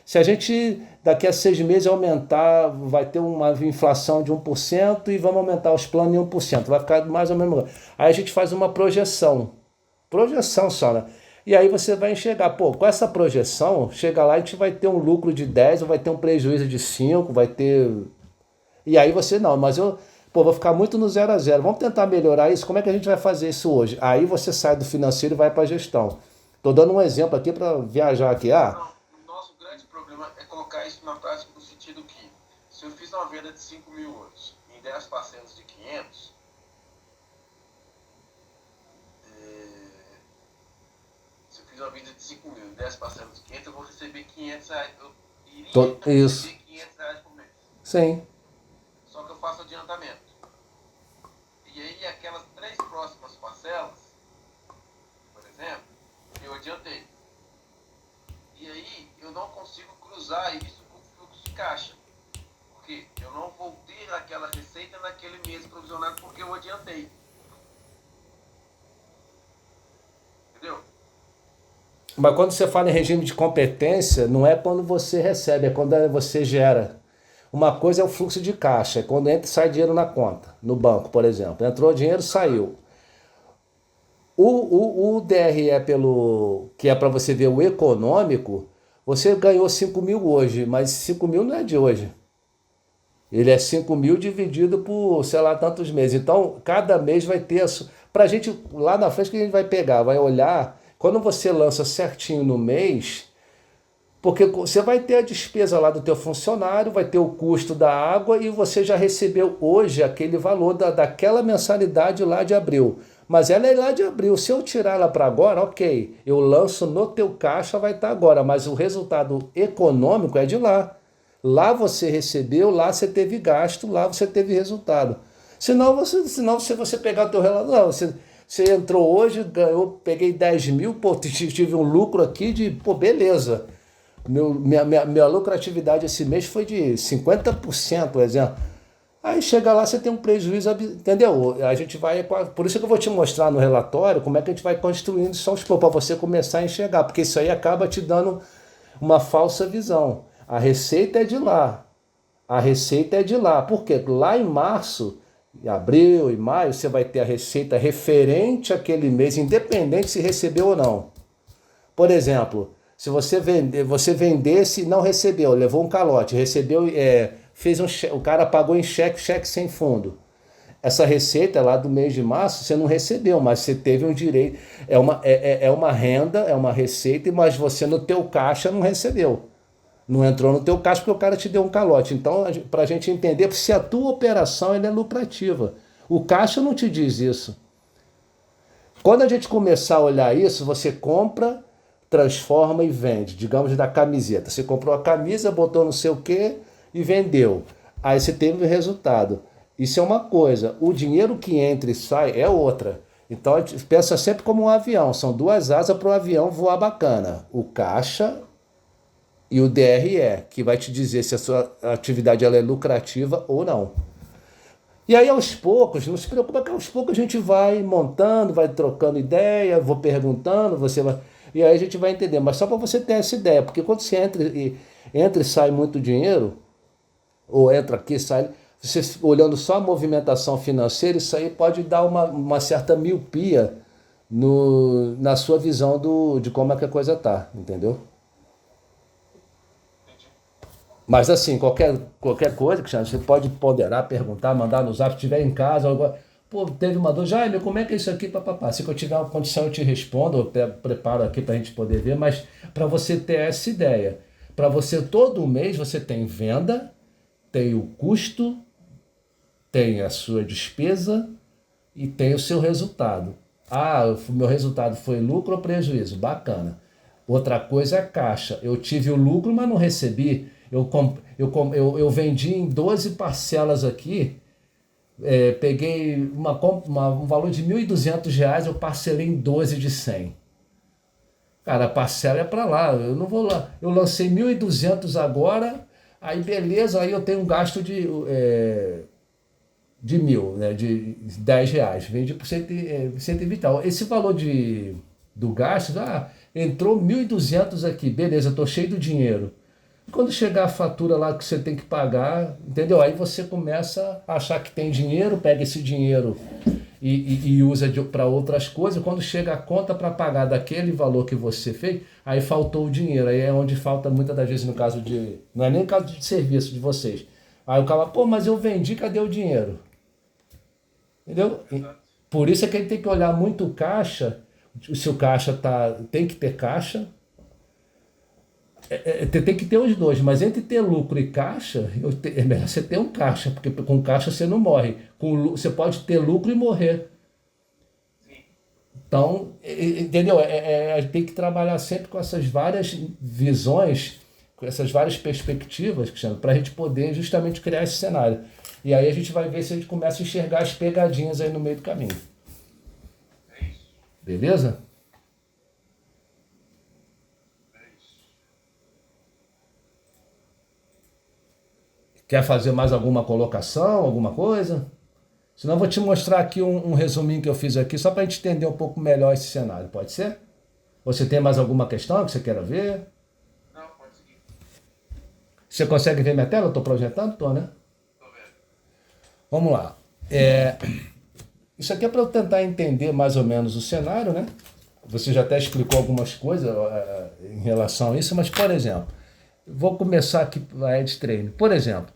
Se a gente, daqui a 6 meses, aumentar, vai ter uma inflação de 1% e vamos aumentar os planos em 1%. Vai ficar mais ou menos... Aí a gente faz uma projeção. Projeção só, né? E aí você vai enxergar, com essa projeção, chega lá e a gente vai ter um lucro de 10, ou vai ter um prejuízo de 5, vai ter... E aí você, não, mas eu, vou ficar muito no 0 a 0. Vamos tentar melhorar isso? Como é que a gente vai fazer isso hoje? Aí você sai do financeiro e vai para a gestão. Estou dando um exemplo aqui para viajar aqui. Não, o nosso grande problema é colocar isso na prática no sentido que, se eu fiz uma venda de 5 mil hoje, em 10 parcelas de 500, se eu fiz uma venda de 5 mil em 10 parcelas de 500, eu vou receber 500 reais. Eu iria Isso. receber 500 reais por mês. Sim. Só que eu faço adiantamento. E aí, aquelas 3 próximas parcelas, por exemplo, eu adiantei. E aí, eu não consigo cruzar isso com o fluxo de caixa. Porque eu não vou ter aquela receita naquele mês provisionado porque eu adiantei. Entendeu? Mas quando você fala em regime de competência, não é quando você recebe, é quando você gera. Uma coisa é o fluxo de caixa, é quando entra e sai dinheiro na conta, no banco, por exemplo. Entrou dinheiro, saiu. O DRE, que é para você ver o econômico, você ganhou 5 mil hoje, mas 5 mil não é de hoje. Ele é 5 mil dividido por, sei lá, tantos meses. Então, cada mês vai ter... Pra gente, lá na frente, que a gente vai pegar? Vai olhar... Quando você lança certinho no mês... Porque você vai ter a despesa lá do teu funcionário, vai ter o custo da água e você já recebeu hoje aquele valor daquela mensalidade lá de abril. Mas ela é lá de abril. Se eu tirar ela para agora, ok. Eu lanço no teu caixa, vai estar agora. Mas o resultado econômico é de lá. Lá você recebeu, lá você teve gasto, lá você teve resultado. Senão se você pegar o teu relatório, não, você entrou hoje, ganhou, peguei 10 mil, pô, tive um lucro aqui de, pô, beleza. Minha lucratividade esse mês foi de 50%, por exemplo. Aí chega lá, você tem um prejuízo, entendeu? A gente vai. Por isso que eu vou te mostrar no relatório como é que a gente vai construindo isso aos poucos, para você começar a enxergar, porque isso aí acaba te dando uma falsa visão. A receita é de lá. A receita é de lá. Por quê? Lá em março, em abril e maio, você vai ter a receita referente àquele mês, independente se recebeu ou não. Por exemplo, se você vendesse e não recebeu, levou um calote, recebeu, fez o cara pagou em cheque sem fundo. Essa receita lá do mês de março você não recebeu, mas você teve um direito. É uma renda, é uma receita, mas você no teu caixa não recebeu. Não entrou no teu caixa porque o cara te deu um calote. Então, para a gente entender se a tua operação ela é lucrativa. O caixa não te diz isso. Quando a gente começar a olhar isso, você compra, transforma e vende. Digamos da camiseta. Você comprou a camisa, botou não sei o quê e vendeu. Aí você teve o resultado. Isso é uma coisa. O dinheiro que entra e sai é outra. Então a gente pensa sempre como um avião. São duas asas para o avião voar bacana. O caixa e o DRE, que vai te dizer se a sua atividade ela é lucrativa ou não. E aí aos poucos, não se preocupa que aos poucos a gente vai montando, vai trocando ideia, vou perguntando, você vai... E aí a gente vai entender, mas só para você ter essa ideia, porque quando você entra e sai muito dinheiro, ou entra aqui e sai, você olhando só a movimentação financeira, isso aí pode dar uma certa miopia na sua visão de como é que a coisa tá, entendeu? Mas assim, qualquer coisa, Cristiano, você pode ponderar, perguntar, mandar no zap, se estiver em casa, pô, teve uma dor, Jaime, como é que é isso aqui, papapá. Se eu tiver uma condição eu te respondo, eu preparo aqui para a gente poder ver, mas para você ter essa ideia, para você todo mês você tem venda, tem o custo, tem a sua despesa e tem o seu resultado. Ah, o meu resultado foi lucro ou prejuízo? Bacana. Outra coisa é caixa. Eu tive o lucro, mas não recebi. Eu vendi em 12 parcelas aqui, peguei um valor de R$ 1.200, eu parcelei em 12 de 100. Cara, a parcela é para lá, eu não vou lá. Eu lancei 1.200 agora, aí beleza, aí eu tenho um gasto de 1.000, né, de R$ 10. Vendi por 120. Esse valor do gasto, entrou 1.200 aqui, beleza, estou cheio do dinheiro. Quando chegar a fatura lá que você tem que pagar, entendeu? Aí você começa a achar que tem dinheiro, pega esse dinheiro e usa para outras coisas. Quando chega a conta para pagar daquele valor que você fez, aí faltou o dinheiro. Aí é onde falta muitas das vezes no caso de... Não é nem no caso de serviço de vocês. Aí o cara, pô, mas eu vendi, cadê o dinheiro? Entendeu? Por isso é que a gente tem que olhar muito o caixa. Se o caixa tem que ter caixa. Tem que ter os dois, mas entre ter lucro e caixa, é melhor você ter um caixa, porque com caixa você não morre. Você pode ter lucro e morrer. Então, entendeu? A gente tem que trabalhar sempre com essas várias visões, com essas várias perspectivas, para a gente poder justamente criar esse cenário. E aí a gente vai ver se a gente começa a enxergar as pegadinhas aí no meio do caminho. Beleza? Quer fazer mais alguma colocação, alguma coisa? Senão eu vou te mostrar aqui um resuminho que eu fiz aqui, só para a gente entender um pouco melhor esse cenário, pode ser? Você tem mais alguma questão que você queira ver? Não, pode seguir. Você consegue ver minha tela? Eu estou projetando? Estou, né? Tô vendo. Vamos lá. Isso aqui é para eu tentar entender mais ou menos o cenário, né? Você já até explicou algumas coisas em relação a isso, mas, por exemplo, vou começar aqui a Ed Treino. Por exemplo,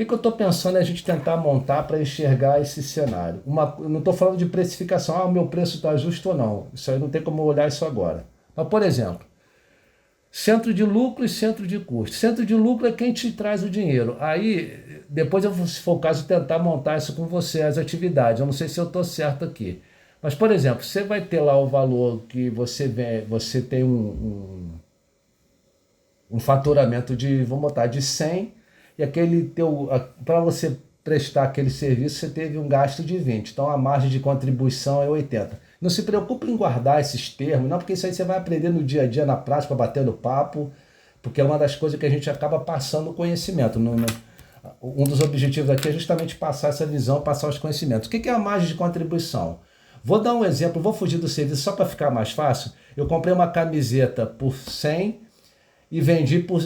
que eu estou pensando é a gente tentar montar para enxergar esse cenário? Eu não estou falando de precificação, o meu preço está justo ou não. Isso aí não tem como olhar isso agora. Mas, por exemplo, centro de lucro e centro de custo. Centro de lucro é quem te traz o dinheiro. Aí, depois eu vou, se for o caso, tentar montar isso com você, as atividades. Eu não sei se eu estou certo aqui. Mas, por exemplo, você vai ter lá o valor que você tem um faturamento de, vamos botar, de 100, e aquele teu, para você prestar aquele serviço, você teve um gasto de 20. Então, a margem de contribuição é 80. Não se preocupe em guardar esses termos, não, porque isso aí você vai aprender no dia a dia, na prática, batendo papo, porque é uma das coisas que a gente acaba passando o conhecimento. Um dos objetivos aqui é justamente passar essa visão, passar os conhecimentos. O que é a margem de contribuição? Vou dar um exemplo, vou fugir do serviço só para ficar mais fácil. Eu comprei uma camiseta por 100 e vendi por...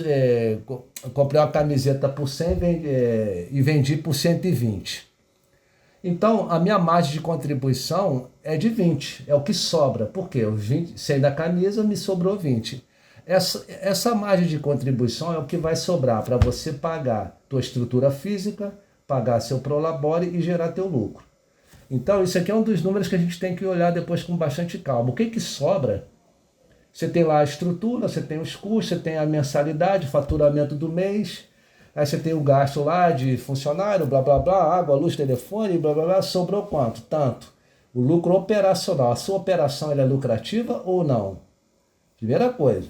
comprei uma camiseta por 100 e vendi por 120. Então, a minha margem de contribuição é de 20, é o que sobra. Por quê? Os 20, 100 da camisa, me sobrou 20. Essa margem de contribuição é o que vai sobrar para você pagar tua estrutura física, pagar seu prolabore e gerar teu lucro. Então, isso aqui é um dos números que a gente tem que olhar depois com bastante calma. O que sobra? Você tem lá a estrutura, você tem os custos, você tem a mensalidade, faturamento do mês, aí você tem o gasto lá de funcionário, blá, blá, blá, água, luz, telefone, blá, blá, blá, sobrou quanto? Tanto. O lucro operacional, a sua operação ela é lucrativa ou não? Primeira coisa.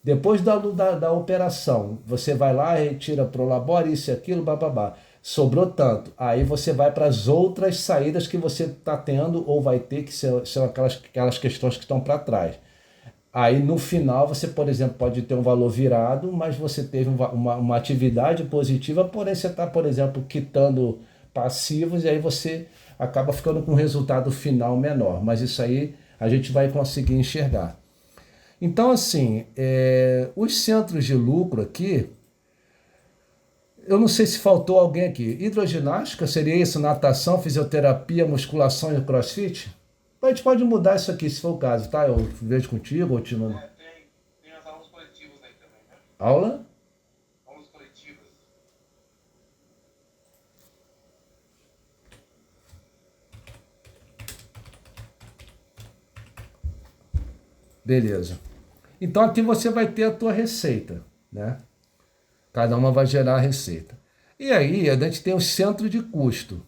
Depois da operação, você vai lá, retira prolabore, isso e aquilo, blá, blá, blá. Sobrou tanto. Aí você vai para as outras saídas que você está tendo ou vai ter, que são aquelas questões que estão para trás. Aí no final você, por exemplo, pode ter um valor virado, mas você teve uma atividade positiva, porém você está, por exemplo, quitando passivos e aí você acaba ficando com um resultado final menor. Mas isso aí a gente vai conseguir enxergar. Então, assim, os centros de lucro aqui, eu não sei se faltou alguém aqui. Hidroginástica, seria isso? Natação, fisioterapia, musculação e crossfit? A gente pode mudar isso aqui, se for o caso, tá? Eu vejo contigo ou te mando. Tem as aulas coletivas aí também, né? Aula? Aulas coletivas. Beleza. Então aqui você vai ter a tua receita, né? Cada uma vai gerar a receita. E aí a gente tem o centro de custo,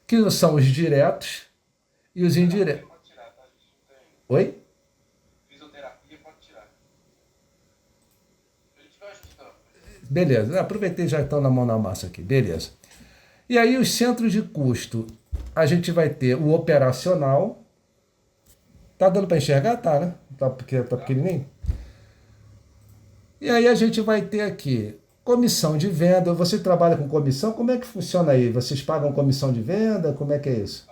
que são os diretos e os indiretos. Pode tirar, tá? A gente não tem. Oi? Fisioterapia pode tirar. A gente vai ajustando. Beleza, aproveitei já estão na mão na massa aqui, beleza. E aí os centros de custo, a gente vai ter o operacional. Tá dando para enxergar? Tá, né? Tá pequenininho? E aí a gente vai ter aqui comissão de venda. Você trabalha com comissão? Como é que funciona aí? Vocês pagam comissão de venda? Como é que é isso?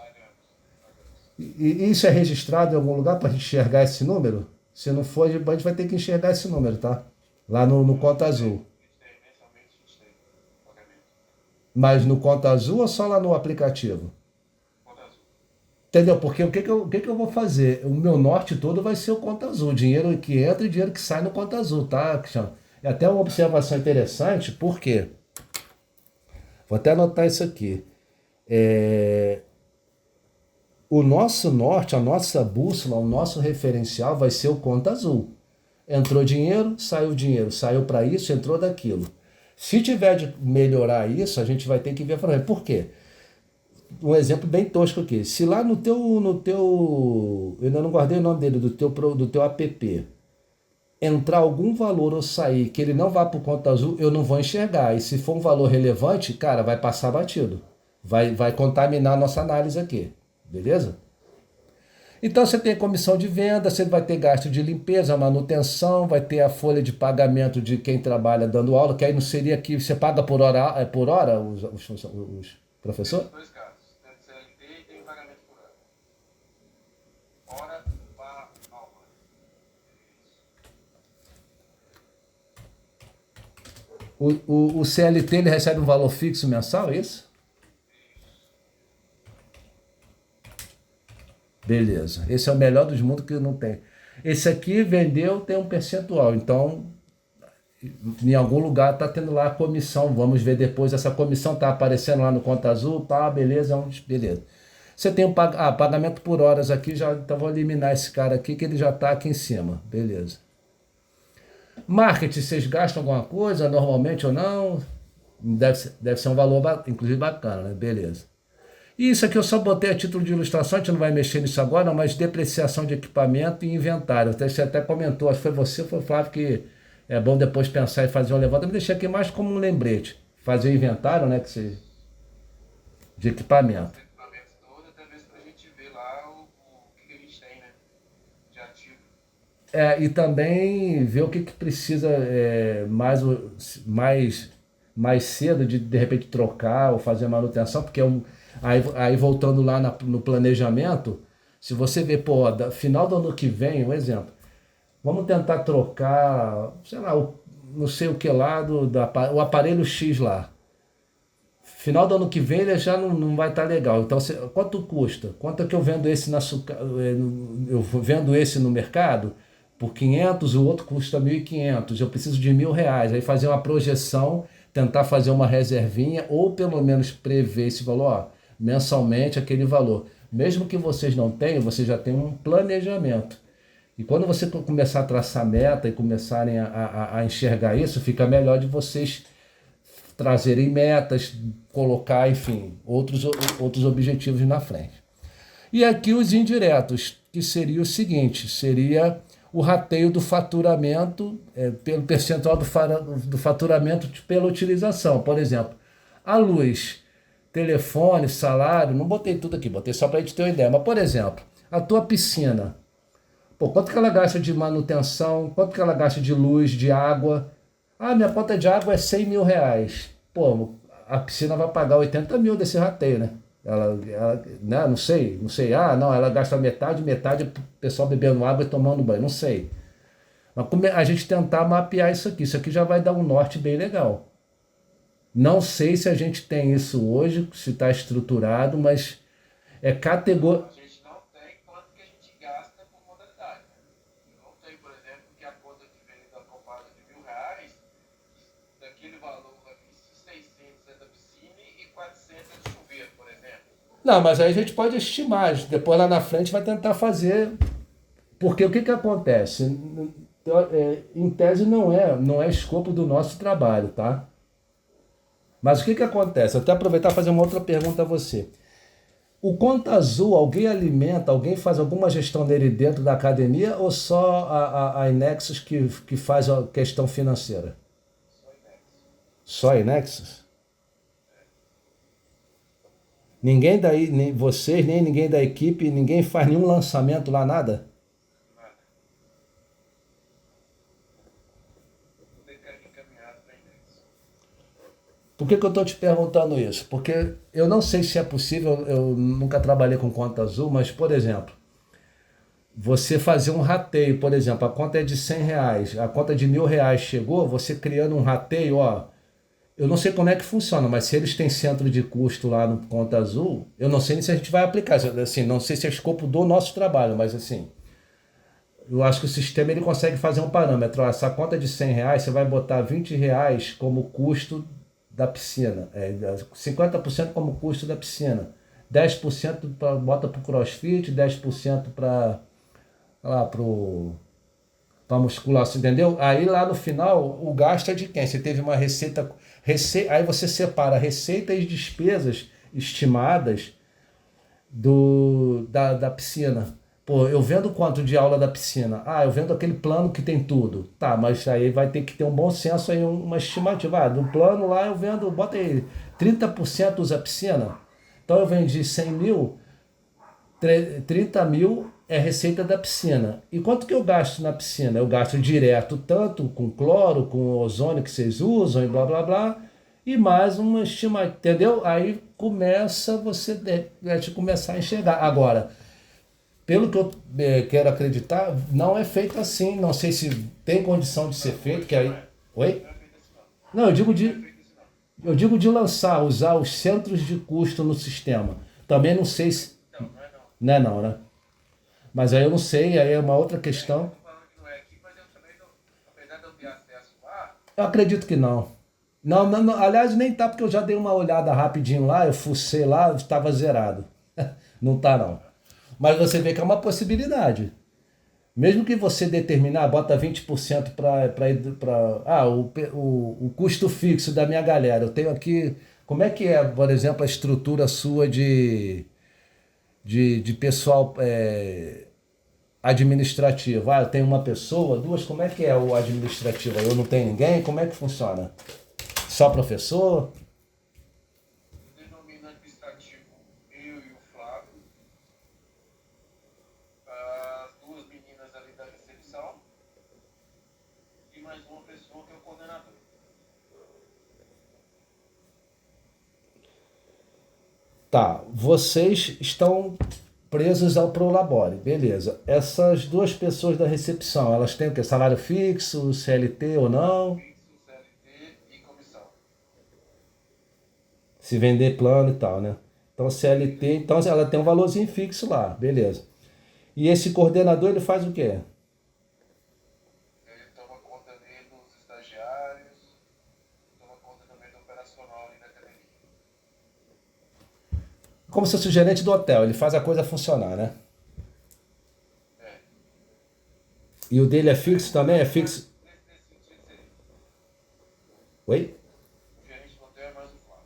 E isso é registrado em algum lugar para enxergar esse número? Se não for, a gente vai ter que enxergar esse número, tá? Lá no Conta Azul. Mensalmente a gente tem pagamento. Mas no Conta Azul ou só lá no aplicativo? Conta azul. Entendeu? Porque o que eu vou fazer? O meu norte todo vai ser o Conta Azul. Dinheiro que entra e dinheiro que sai no Conta Azul, tá, Cristiano? É até uma observação interessante, por quê? Vou até anotar isso aqui. O nosso norte, a nossa bússola, o nosso referencial vai ser o Conta Azul. Entrou dinheiro, saiu para isso, entrou daquilo. Se tiver de melhorar isso, a gente vai ter que ver. Por quê? Um exemplo bem tosco aqui. Se lá no teu, eu ainda não guardei o nome dele, do teu app, entrar algum valor ou sair que ele não vá para o Conta Azul, eu não vou enxergar. E se for um valor relevante, cara, vai passar batido. Vai contaminar a nossa análise aqui. Beleza? Então você tem a comissão de venda, você vai ter gasto de limpeza, manutenção, vai ter a folha de pagamento de quem trabalha dando aula, que aí não seria que você paga por hora os professores? Tem dois casos. Tem o CLT e tem o pagamento por hora. Hora para aula. O CLT ele recebe um valor fixo mensal, é isso? Beleza. Esse é o melhor dos mundos que não tem. Esse aqui vendeu, tem um percentual. Então, em algum lugar está tendo lá a comissão. Vamos ver depois. Essa comissão está aparecendo lá no Conta Azul, pá, beleza, beleza. Você tem pagamento por horas aqui, já, então vou eliminar esse cara aqui, que ele já está aqui em cima. Beleza. Marketing, vocês gastam alguma coisa normalmente ou não? Deve ser um valor, inclusive, bacana, né? Beleza. E isso aqui eu só botei a título de ilustração, a gente não vai mexer nisso agora, mas depreciação de equipamento e inventário. Você até comentou, acho que foi você ou foi o Flávio, que é bom depois pensar e fazer um levantamento. Eu deixei aqui mais como um lembrete. Fazer o inventário, né? De equipamento. Equipamentos todos, até mesmo pra gente ver lá o que a gente tem, né? De ativo. E também ver o que precisa mais, mais cedo de repente trocar ou fazer manutenção, porque aí voltando lá no planejamento, se você vê, pô, final do ano que vem, um exemplo, vamos tentar trocar, sei lá, não sei o que lá, o aparelho X lá. Final do ano que vem ele já não vai estar legal. Então, quanto custa? Quanto é que eu vendo esse eu vendo esse no mercado por 500, o outro custa 1.500. Eu preciso de R$ 1.000. Aí fazer uma projeção, tentar fazer uma reservinha ou pelo menos prever esse valor, ó, mensalmente aquele valor. Mesmo que vocês não tenham, você já tem um planejamento. E quando você começar a traçar meta e começarem a enxergar isso, fica melhor de vocês trazerem metas, colocar, enfim, outros objetivos na frente. E aqui os indiretos, que seria o seguinte, seria o rateio do faturamento, pelo percentual do faturamento pela utilização. Por exemplo, a luz, telefone, salário, não botei tudo aqui, botei só para a gente ter uma ideia. Mas, por exemplo, a tua piscina, pô, quanto que ela gasta de manutenção, quanto que ela gasta de luz, de água? Ah, minha conta de água é R$ 100.000. Pô, a piscina vai pagar 80 mil desse rateio, né? Ela, né? Não sei. Ah, não, ela gasta metade o pessoal bebendo água e tomando banho, não sei. Mas a gente tentar mapear isso aqui já vai dar um norte bem legal. Não sei se a gente tem isso hoje, se está estruturado, mas é categoria. A gente não tem quanto que a gente gasta por modalidade, né? Não tem, por exemplo, que a conta que vem da copada de R$ 1.000, daquele valor vai vir 600 é da piscina e 400 é de chuveiro, por exemplo. Não, mas aí a gente pode estimar, depois lá na frente vai tentar fazer. Porque o que acontece? Em tese não é escopo do nosso trabalho, tá? Mas o que acontece? Até aproveitar e fazer uma outra pergunta a você. O Conta Azul, alguém alimenta, alguém faz alguma gestão dele dentro da academia ou só a Inexus que faz a questão financeira? Só index. Só a Inexus? Ninguém daí, nem vocês, nem ninguém da equipe, ninguém faz nenhum lançamento lá, nada? Nada. Tudo é encaminhado para index. Por que eu estou te perguntando isso? Porque eu não sei se é possível, eu nunca trabalhei com conta azul, mas, por exemplo, você fazer um rateio, por exemplo, a conta é de R$ 100, a conta de R$ 1.000 chegou, você criando um rateio, ó, eu não sei como é que funciona, mas se eles têm centro de custo lá no Conta Azul, eu não sei nem se a gente vai aplicar, assim, não sei se é escopo do nosso trabalho, mas assim, eu acho que o sistema ele consegue fazer um parâmetro. Ó, essa conta de R$ 100, você vai botar R$ 20 como custo da piscina, 50% como custo da piscina, 10% bota para o CrossFit, 10% para musculação, entendeu? Aí lá no final, o gasto é de quem? Você teve uma aí você separa receita e despesas estimadas da piscina. Pô, eu vendo quanto de aula da piscina? Ah, eu vendo aquele plano que tem tudo. Tá, mas aí vai ter que ter um bom senso aí, uma estimativa. Ah, do plano lá eu vendo, bota aí, 30% usa piscina. Então eu vendi 100 mil, 30 mil é receita da piscina. E quanto que eu gasto na piscina? Eu gasto direto tanto com cloro, com ozônio que vocês usam e blá blá blá, e mais uma estimativa, entendeu? Aí começa começar a enxergar. Agora, pelo que eu quero acreditar, não é feito assim. Não sei se tem condição de ser feito, que aí. Oi? Não é feito assim, não. Não, Não é feito assim, não. eu digo de lançar, usar os centros de custo no sistema. Também não sei se. Não, não é não. Não é não, né? Mas aí eu não sei, aí é uma outra Eu questão. tô falando que não é aqui, mas eu também não, apesar de eu ter acesso lá, Eu acredito que não. Não, aliás, nem tá, porque eu já dei uma olhada rapidinho lá, eu fucei lá, estava zerado. Não tá, não. Mas você vê que é uma possibilidade. Mesmo que você determinar, bota 20% para. O custo fixo da minha galera. Eu tenho aqui. Como é que é, por exemplo, a estrutura sua de pessoal administrativo? Ah, eu tenho uma pessoa, duas, como é que é o administrativo? Eu não tenho ninguém? Como é que funciona? Só professor? Denomina administrativo eu e o Flávio, as duas meninas ali da recepção e mais uma pessoa que é o coordenador. Tá, vocês estão presos ao Prolabore, beleza. Essas duas pessoas da recepção, elas têm o quê? Salário fixo, CLT ou não? Fixo, CLT e comissão. Se vender plano e tal, né? Então CLT, então ela tem um valorzinho fixo lá, beleza. E esse coordenador, ele faz o quê? Ele toma conta ali dos estagiários, toma conta também do operacional ali da academia. Como se fosse o gerente do hotel, ele faz a coisa funcionar, né? É. E o dele é fixo também? É fixo? Nesse sentido seria. Oi? O gerente do hotel é mais o Flávio.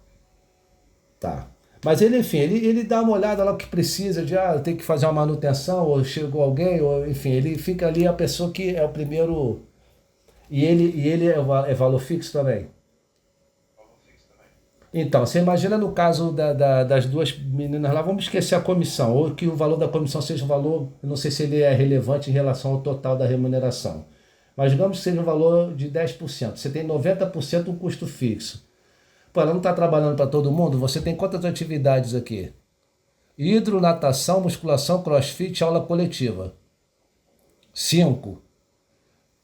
Tá. Mas ele, enfim, ele dá uma olhada lá o que precisa de, tem que fazer uma manutenção, ou chegou alguém, ou enfim, ele fica ali a pessoa que é o primeiro. E ele é valor fixo também. Valor fixo também. Então, você imagina no caso das duas meninas lá, vamos esquecer a comissão, ou que o valor da comissão seja um valor, eu não sei se ele é relevante em relação ao total da remuneração, mas digamos que seja um valor de 10%. Você tem 90% um custo fixo. Pô, ela não está trabalhando para todo mundo? Você tem quantas atividades aqui? Hidro, natação, musculação, crossfit, aula coletiva. 5.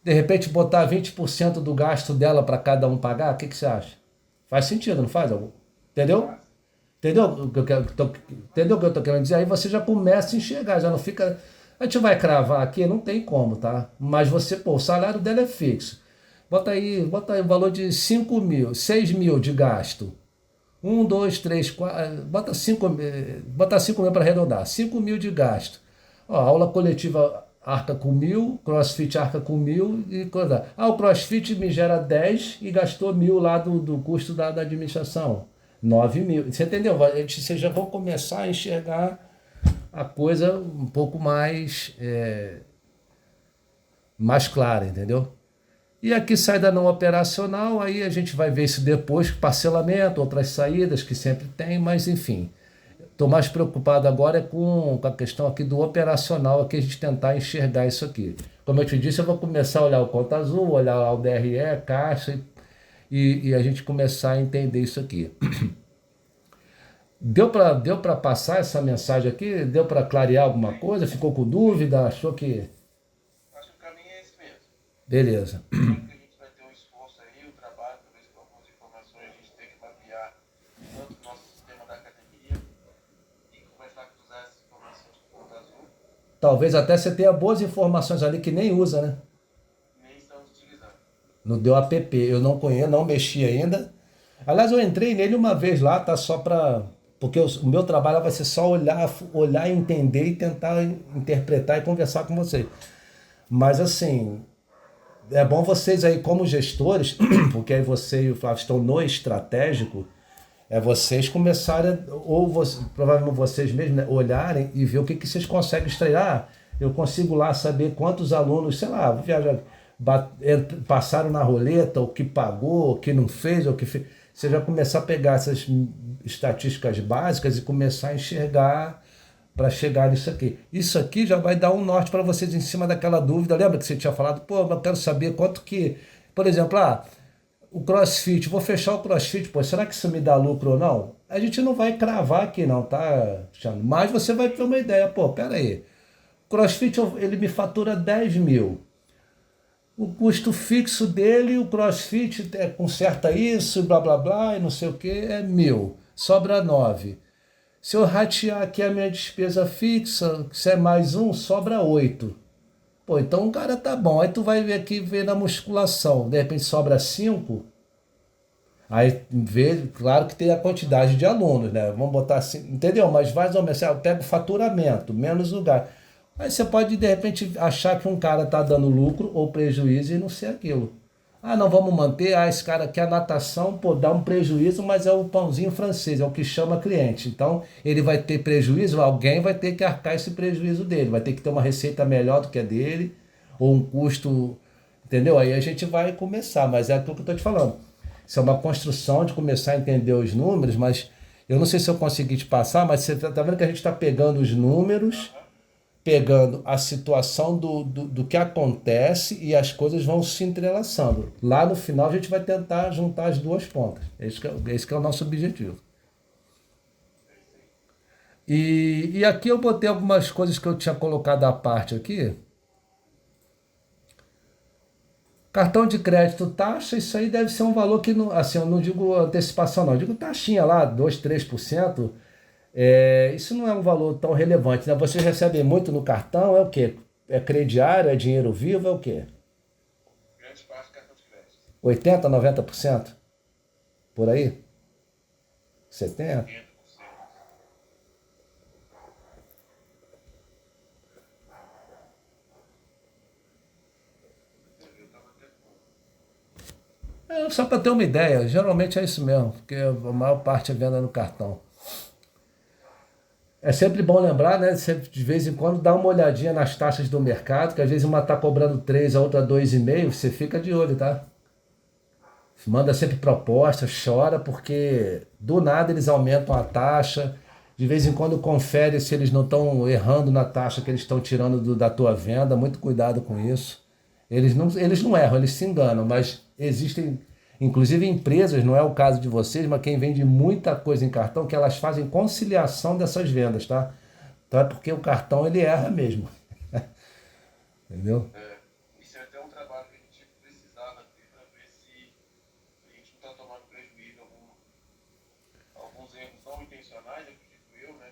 De repente botar 20% do gasto dela para cada um pagar, o que você acha? Faz sentido, não faz? Entendeu? Entendeu o que entendeu o que eu tô querendo dizer? Aí você já começa a enxergar, já não fica. A gente vai cravar aqui, não tem como, tá? Mas você, pô, o salário dela é fixo. Bota aí o valor de 5 mil, 6 mil de gasto. Um, dois, três, quatro. Bota 5 mil para arredondar. 5 mil de gasto. Ó, aula coletiva arca com 1.000, crossfit arca com 1.000 e coisa. O crossfit me gera 10 e gastou 1.000 lá do custo da administração. 9 mil. Você entendeu? Vocês já vão começar a enxergar a coisa um pouco mais clara, entendeu? E aqui sai da não operacional, aí a gente vai ver isso depois, parcelamento, outras saídas que sempre tem, mas enfim. Estou mais preocupado agora com a questão aqui do operacional, aqui a gente tentar enxergar isso aqui. Como eu te disse, eu vou começar a olhar o Conta Azul, olhar lá o DRE, Caixa, e a gente começar a entender isso aqui. Deu para passar essa mensagem aqui? Deu para clarear alguma coisa? Ficou com dúvida? Achou que... Acho que o caminho é esse mesmo. Beleza. Claro que a gente vai ter um esforço aí, o trabalho, talvez com algumas informações a gente tem que mapear tanto o nosso sistema da academia e começar a cruzar essas informações com o Conta Azul, Talvez até você tenha boas informações ali que nem usa, né? nem estamos utilizando. No Deu app. Eu não conheço, não mexi ainda. Aliás, eu entrei nele uma vez lá, tá? Só para... Porque o meu trabalho vai ser só olhar, entender e tentar interpretar e conversar com vocês. Mas assim, é bom vocês aí como gestores, porque aí você e o Flávio estão no estratégico, vocês começarem, ou provavelmente vocês mesmos, né, olharem e ver o que vocês conseguem extrair. Eu consigo lá saber quantos alunos, sei lá, viajar, passaram na roleta, o que pagou, o que não fez, o que fez. Você já começar a pegar essas estatísticas básicas e começar a enxergar para chegar nisso aqui. Isso aqui já vai dar um norte para vocês em cima daquela dúvida. Lembra que você tinha falado? Pô, eu quero saber quanto que... Por exemplo, o CrossFit, vou fechar o CrossFit, pô, será que isso me dá lucro ou não? A gente não vai cravar aqui não, tá, Cristiano? Mas você vai ter uma ideia. Pô, pera aí. O CrossFit, ele me fatura 10 mil. O custo fixo dele, o CrossFit conserta isso, blá blá blá, e não sei o que, é 1.000. Sobra 9. Se eu ratear aqui a minha despesa fixa, se é mais um, sobra 8. Pô, então o cara tá bom. Aí tu vai ver aqui, ver na musculação, de repente sobra 5. Aí vê, claro que tem a quantidade de alunos, né? Vamos botar assim, entendeu? Mas mais ou menos, eu pego o faturamento, menos lugar. Aí você pode, de repente, achar que um cara tá dando lucro ou prejuízo e não ser aquilo. Ah, não vamos manter. Ah, esse cara quer a natação, pô, dá um prejuízo, mas é o pãozinho francês, é o que chama cliente. Então, ele vai ter prejuízo, alguém vai ter que arcar esse prejuízo dele, vai ter que ter uma receita melhor do que a dele, ou um custo, entendeu? Aí a gente vai começar, mas é aquilo que eu estou te falando. Isso é uma construção de começar a entender os números, mas eu não sei se eu consegui te passar, mas você tá vendo que a gente está pegando os números, pegando a situação do que acontece e as coisas vão se entrelaçando. Lá no final a gente vai tentar juntar as duas pontas. Esse que é o nosso objetivo. E aqui eu botei algumas coisas que eu tinha colocado à parte aqui. Cartão de crédito, taxa, isso aí deve ser um valor que, não, assim, eu não digo antecipação não, eu digo taxinha lá, 2, 3%. Isso não é um valor tão relevante, né? Vocês recebem muito no cartão, é o quê? É crediário, é dinheiro vivo, é o quê? Grande parte do cartão de crédito. 80, 90%? Por aí? 70%? 80%. Eu tava até Só para ter uma ideia, geralmente é isso mesmo, porque a maior parte é venda no cartão. É sempre bom lembrar, né? Sempre, de vez em quando dá uma olhadinha nas taxas do mercado, que às vezes uma está cobrando 3, a outra 2,5, você fica de olho, tá? Manda sempre proposta, chora, porque do nada eles aumentam a taxa. De vez em quando confere se eles não estão errando na taxa que eles estão tirando da tua venda. Muito cuidado com isso. Eles não erram, eles se enganam, mas existem, inclusive empresas, não é o caso de vocês, mas quem vende muita coisa em cartão, que elas fazem conciliação dessas vendas, tá? Então é porque o cartão ele erra mesmo. Entendeu? isso é até um trabalho que a gente precisava ter para ver se a gente não está tomando prejuízo. Alguns erros não intencionais, acredito eu, né?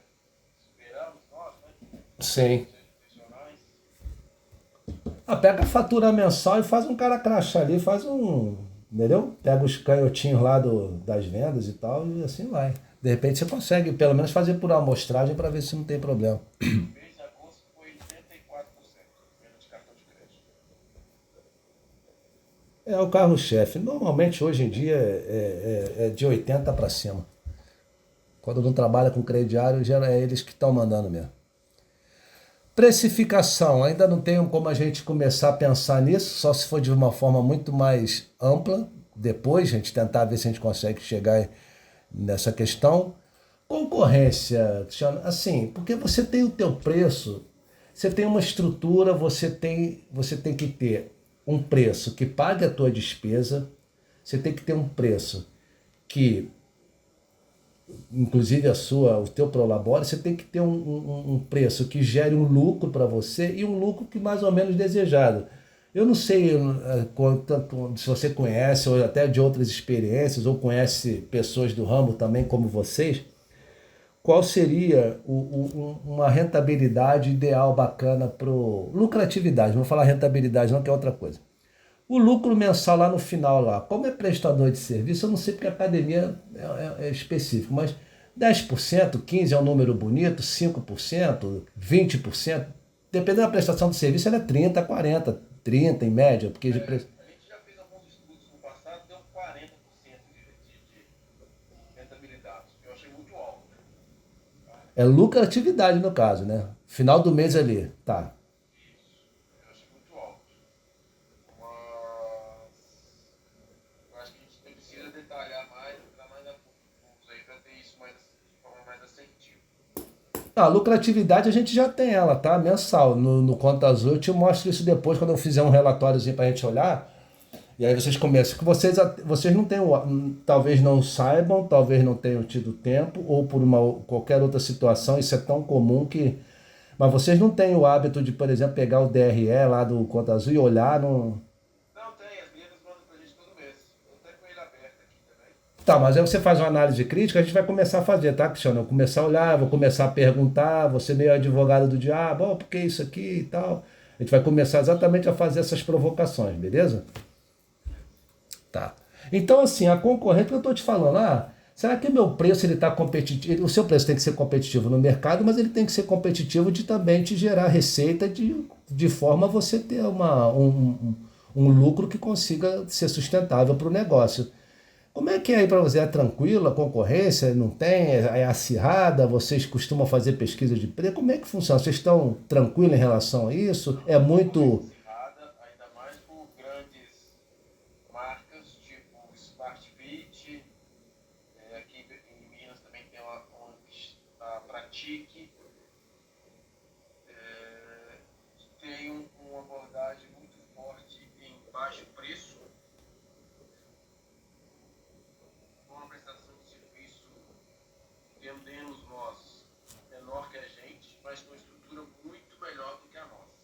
Esperamos nós, né? Sim. Sejam intencionais. Pega a fatura mensal e faz um cara crachá ali, faz um. Entendeu? Pega os canhotinhos lá das vendas e tal, e assim vai. De repente você consegue, pelo menos, fazer por amostragem para ver se não tem problema. O mês de agosto foi 84% venda de cartão de crédito. É o carro-chefe. Normalmente hoje em dia é de 80 para cima. Quando não trabalha com crediário, já é eles que estão mandando mesmo. Precificação, ainda não tenho como a gente começar a pensar nisso, só se for de uma forma muito mais ampla. Depois a gente tentar ver se a gente consegue chegar nessa questão. Concorrência, Cristiano, assim, porque você tem o teu preço, você tem uma estrutura, você tem que ter um preço que pague a tua despesa, você tem que ter um preço que inclusive o teu prolabore, você tem que ter um preço que gere um lucro para você e um lucro que mais ou menos desejado. Eu não sei se você conhece, ou até de outras experiências, ou conhece pessoas do ramo também como vocês, qual seria uma rentabilidade ideal bacana para lucratividade, não vou falar rentabilidade não, que é outra coisa. O lucro mensal lá no final, lá, como é prestador de serviço, eu não sei porque a academia é específico, mas 10%, 15% é um número bonito, 5%, 20%, dependendo da prestação de serviço, ela é 30, 40, 30 em média, porque A gente já fez alguns estudos no passado, deu 40% de rentabilidade. Eu achei muito alto, né? é lucratividade no caso, né? Final do mês ali, tá. Isso, eu achei muito alto. Mas eu acho que a gente precisa detalhar mais, entrar mais a fundo aí para ter isso de forma mais assertiva. A lucratividade a gente já tem ela, tá? Mensal. No Conta Azul eu te mostro isso depois, quando eu fizer um relatóriozinho pra gente olhar. E aí vocês começam. Que vocês não têm, talvez não saibam, talvez não tenham tido tempo, ou por qualquer outra situação, isso é tão comum que. Mas vocês não têm o hábito de, por exemplo, pegar o DRE lá do Conta Azul e olhar no. Não tem, as meninas mandam pra gente todo mês. Eu até com ele aberto aqui também. Tá, mas aí você faz uma análise crítica, a gente vai começar a fazer, tá, Cristiano? Eu vou começar a olhar, vou começar a perguntar, você meio advogado do diabo, por que isso aqui e tal. A gente vai começar exatamente a fazer essas provocações, beleza? Tá. Então, assim, a concorrente que eu estou te falando, será que o meu preço ele está competitivo? O seu preço tem que ser competitivo no mercado, mas ele tem que ser competitivo de também te gerar receita de forma a você ter um lucro que consiga ser sustentável para o negócio. Como é que é aí para você? É tranquilo? A concorrência não tem? É acirrada? Vocês costumam fazer pesquisa de preço? Como é que funciona? Vocês estão tranquilos em relação a isso? É muito. Acirrada, ainda mais por grandes marcas tipo SmartFit, aqui em Minas também tem a Pratique, tem uma abordagem muito forte em baixo preço, com uma prestação de serviço, entendemos nós, menor que a gente, mas com uma estrutura muito melhor do que a nossa.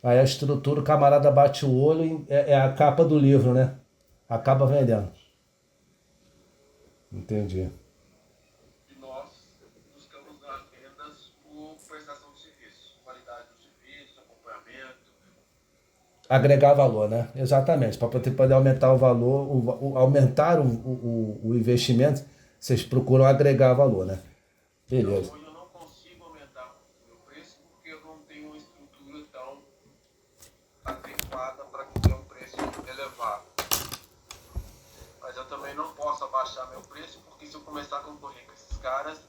Aí a estrutura, o camarada bate o olho e é a capa do livro, né? Acaba vendendo. Entendi. E nós buscamos as vendas por prestação de serviço, qualidade do serviço, acompanhamento. Agregar valor, né? Exatamente. Para poder aumentar o valor, aumentar o investimento, vocês procuram agregar valor, né? Então, Beleza. hoje eu não consigo aumentar o meu preço porque eu não tenho uma estrutura tão adequada para ter um preço elevado. Mas eu também não posso abaixar meu preço porque se eu começar a concorrer com esses caras,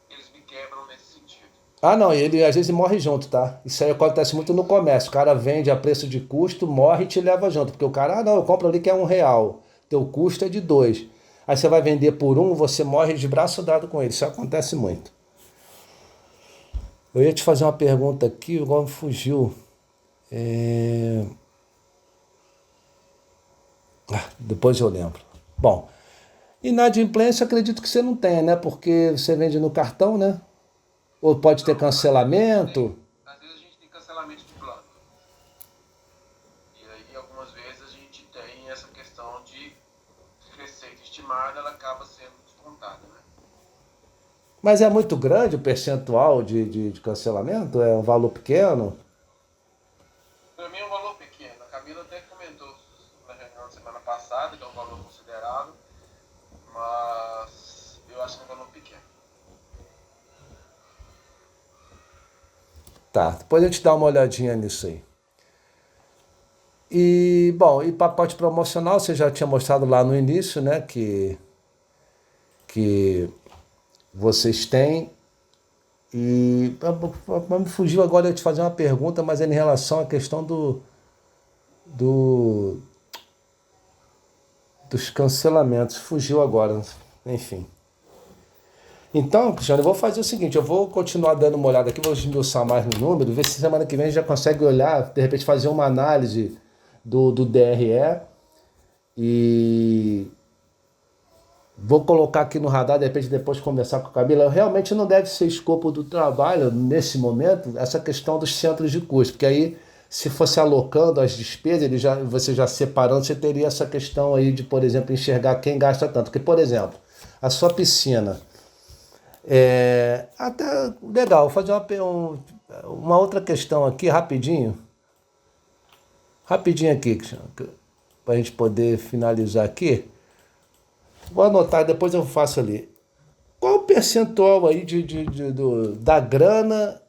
eles me quebram nesse sentido. Ah, não, ele às vezes morre junto, tá? Isso aí acontece muito no comércio. O cara vende a preço de custo, morre e te leva junto. Porque o cara, não, eu compro ali que é R$ 1. Teu custo é de 2. Aí você vai vender por 1, você morre de braço dado com ele. Isso acontece muito. Eu ia te fazer uma pergunta aqui, igual me fugiu. Depois eu lembro. Bom, inadimplência acredito que você não tenha, né? Porque você vende no cartão, né? Ou pode ter Não, cancelamento. às vezes a gente tem cancelamento de plano. E aí algumas vezes a gente tem essa questão de receita estimada, ela acaba sendo descontada, né? Mas é muito grande o percentual de cancelamento? É um valor pequeno? Para mim é um valor pequeno. A Camila até comentou na reunião da semana passada que é um valor considerável, mas eu acho que é um valor pequeno. Tá, depois a gente dá uma olhadinha nisso aí. E, bom, e pacote promocional, você já tinha mostrado lá no início, né? Que vocês têm. E me fugiu agora eu te fazer uma pergunta, mas é em relação à questão do, dos cancelamentos. Fugiu agora, enfim. Então, Cristiano, eu vou fazer o seguinte, eu vou continuar dando uma olhada aqui, vou esmiuçar mais no número, ver se semana que vem a gente já consegue olhar, de repente fazer uma análise do DRE e vou colocar aqui no radar, de repente depois conversar com a Camila. Realmente não deve ser escopo do trabalho, nesse momento, essa questão dos centros de custo, porque aí, se fosse alocando as despesas, você já separando, você teria essa questão aí de, por exemplo, enxergar quem gasta tanto. Porque, por exemplo, a sua piscina, até legal, vou fazer uma outra questão aqui, rapidinho. Rapidinho aqui, para a gente poder finalizar aqui. Vou anotar, depois eu faço ali. Qual o percentual aí da grana,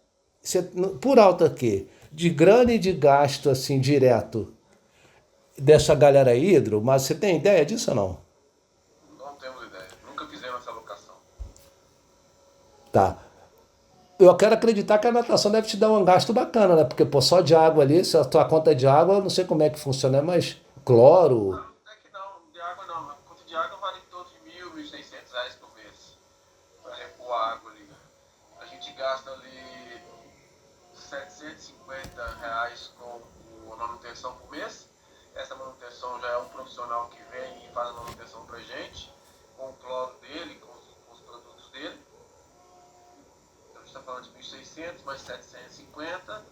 por alto aqui, de grana e de gasto assim direto dessa galera aí, Hidro? Mas você tem ideia disso ou não? Não temos ideia. Nunca fizemos essa alocação. Tá. Eu quero acreditar que a natação deve te dar um gasto bacana, né? Porque, pô, só de água ali, se a tua conta é de água, eu não sei como é que funciona, mas cloro. Não, é que não, de água não. A conta de água vale em torno de R$ 1.000, R$ 1.600 por mês para repor a água ali. A gente gasta ali R$ 750 com a manutenção por mês. Essa manutenção já é um profissional que vem e faz a manutenção pra gente, com o cloro dele, com os produtos dele. Então a gente está falando de 1.600 mais 750.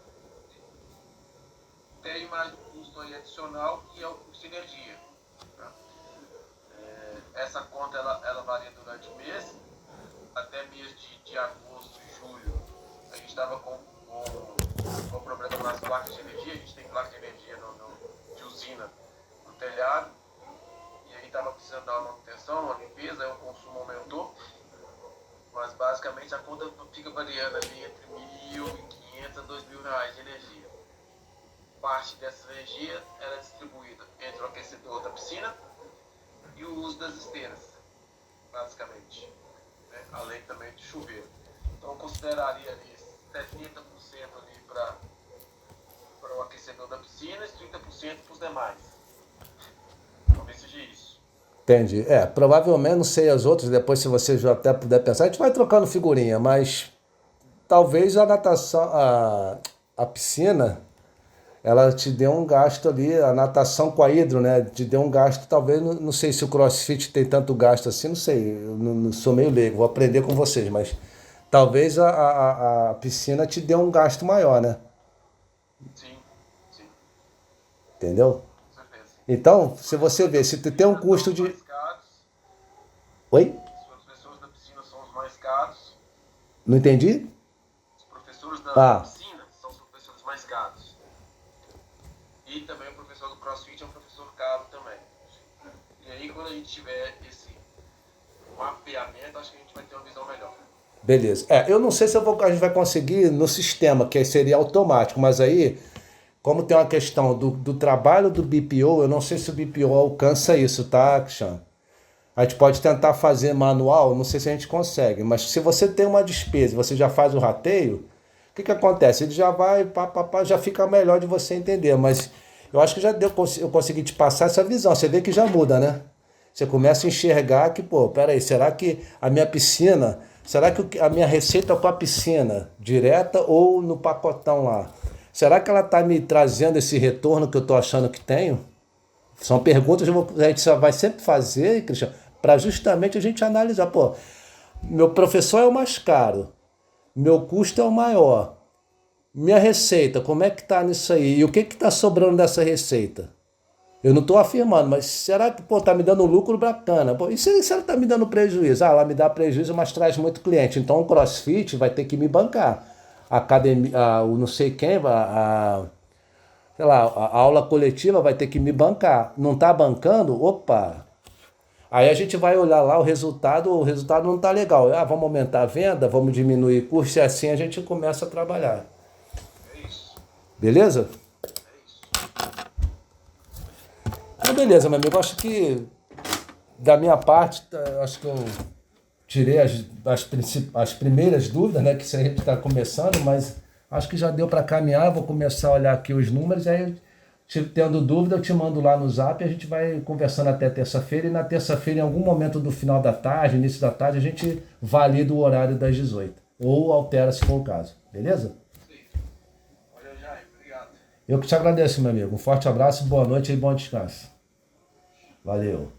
Tem mais um custo aí adicional que é o custo de energia. Tá? Essa conta ela varia durante o mês, até mês de agosto e julho estava com problema nas placas de energia. A gente tem placa de energia de usina no telhado. E aí estava precisando dar uma manutenção, uma limpeza, aí o consumo aumentou. Mas basicamente a conta fica variando ali entre R$ 1.500 a R$ 2.000 de energia. Parte dessa energia era distribuída entre o aquecedor da piscina e o uso das esteiras, basicamente, né? Além também do chuveiro. Então eu consideraria ali 70% ali para o aquecedor da piscina e 30% para os demais. Talvez seja isso. Entendi. Provavelmente, não sei as outras, depois se você já até puder pensar, a gente vai trocando figurinha, mas talvez a natação, a piscina, ela te dê um gasto ali, a natação com a hidro, né? Te dê um gasto, talvez, não sei se o CrossFit tem tanto gasto assim, não sei, eu não sou meio leigo, vou aprender com vocês, mas talvez a piscina te dê um gasto maior, né? Sim, sim, Entendeu? com certeza. Então, se você ver, se tu tem um custo de... Mais caros, Oi? os professores da piscina são os mais caros. Não entendi? Os professores da Ah, piscina são os professores mais caros. E também o professor do CrossFit é um professor caro também. E aí quando a gente tiver esse mapeamento, acho que a gente vai ter uma visão melhor. beleza. Eu não sei se a gente vai conseguir no sistema, que seria automático, mas aí, como tem uma questão do trabalho do BPO, eu não sei se o BPO alcança isso, tá, Cristiano? A gente pode tentar fazer manual, não sei se a gente consegue, mas se você tem uma despesa e você já faz o rateio, o que acontece? Ele já vai, já fica melhor de você entender, mas eu acho que já deu, eu consegui te passar essa visão, você vê que já muda, né? Você começa a enxergar que, pô, peraí, será que a minha piscina, será que a minha receita com a piscina, direta ou no pacotão lá, será que ela tá me trazendo esse retorno que eu tô achando que tenho? São perguntas que a gente só vai sempre fazer, Cristiano, para justamente a gente analisar. Pô, meu professor é o mais caro, meu custo é o maior, minha receita, como é que tá nisso aí? E o que tá sobrando dessa receita? Eu não estou afirmando, mas será que, pô, tá me dando um lucro bacana? Pô, e se ela tá me dando prejuízo? Ah, ela me dá prejuízo, mas traz muito cliente. Então o CrossFit vai ter que me bancar. A academia, o não sei quem, sei lá, a aula coletiva vai ter que me bancar. Não tá bancando? Opa! Aí a gente vai olhar lá o resultado não tá legal. Ah, vamos aumentar a venda, vamos diminuir custo e assim a gente começa a trabalhar. É isso, Beleza? é isso. Então, beleza, meu amigo. Acho que da minha parte, acho que eu tirei as primeiras dúvidas, né? Que isso a gente está começando, mas acho que já deu para caminhar. Eu vou começar a olhar aqui os números, aí tendo dúvida, eu te mando lá no Zap, a gente vai conversando até terça-feira, e na terça-feira, em algum momento do final da tarde, início da tarde, a gente valida o horário das 18. Ou altera se for o caso. Beleza? Sim. Olha, Jair, obrigado. Eu que te agradeço, meu amigo. Um forte abraço, boa noite e bom descanso. Valeu.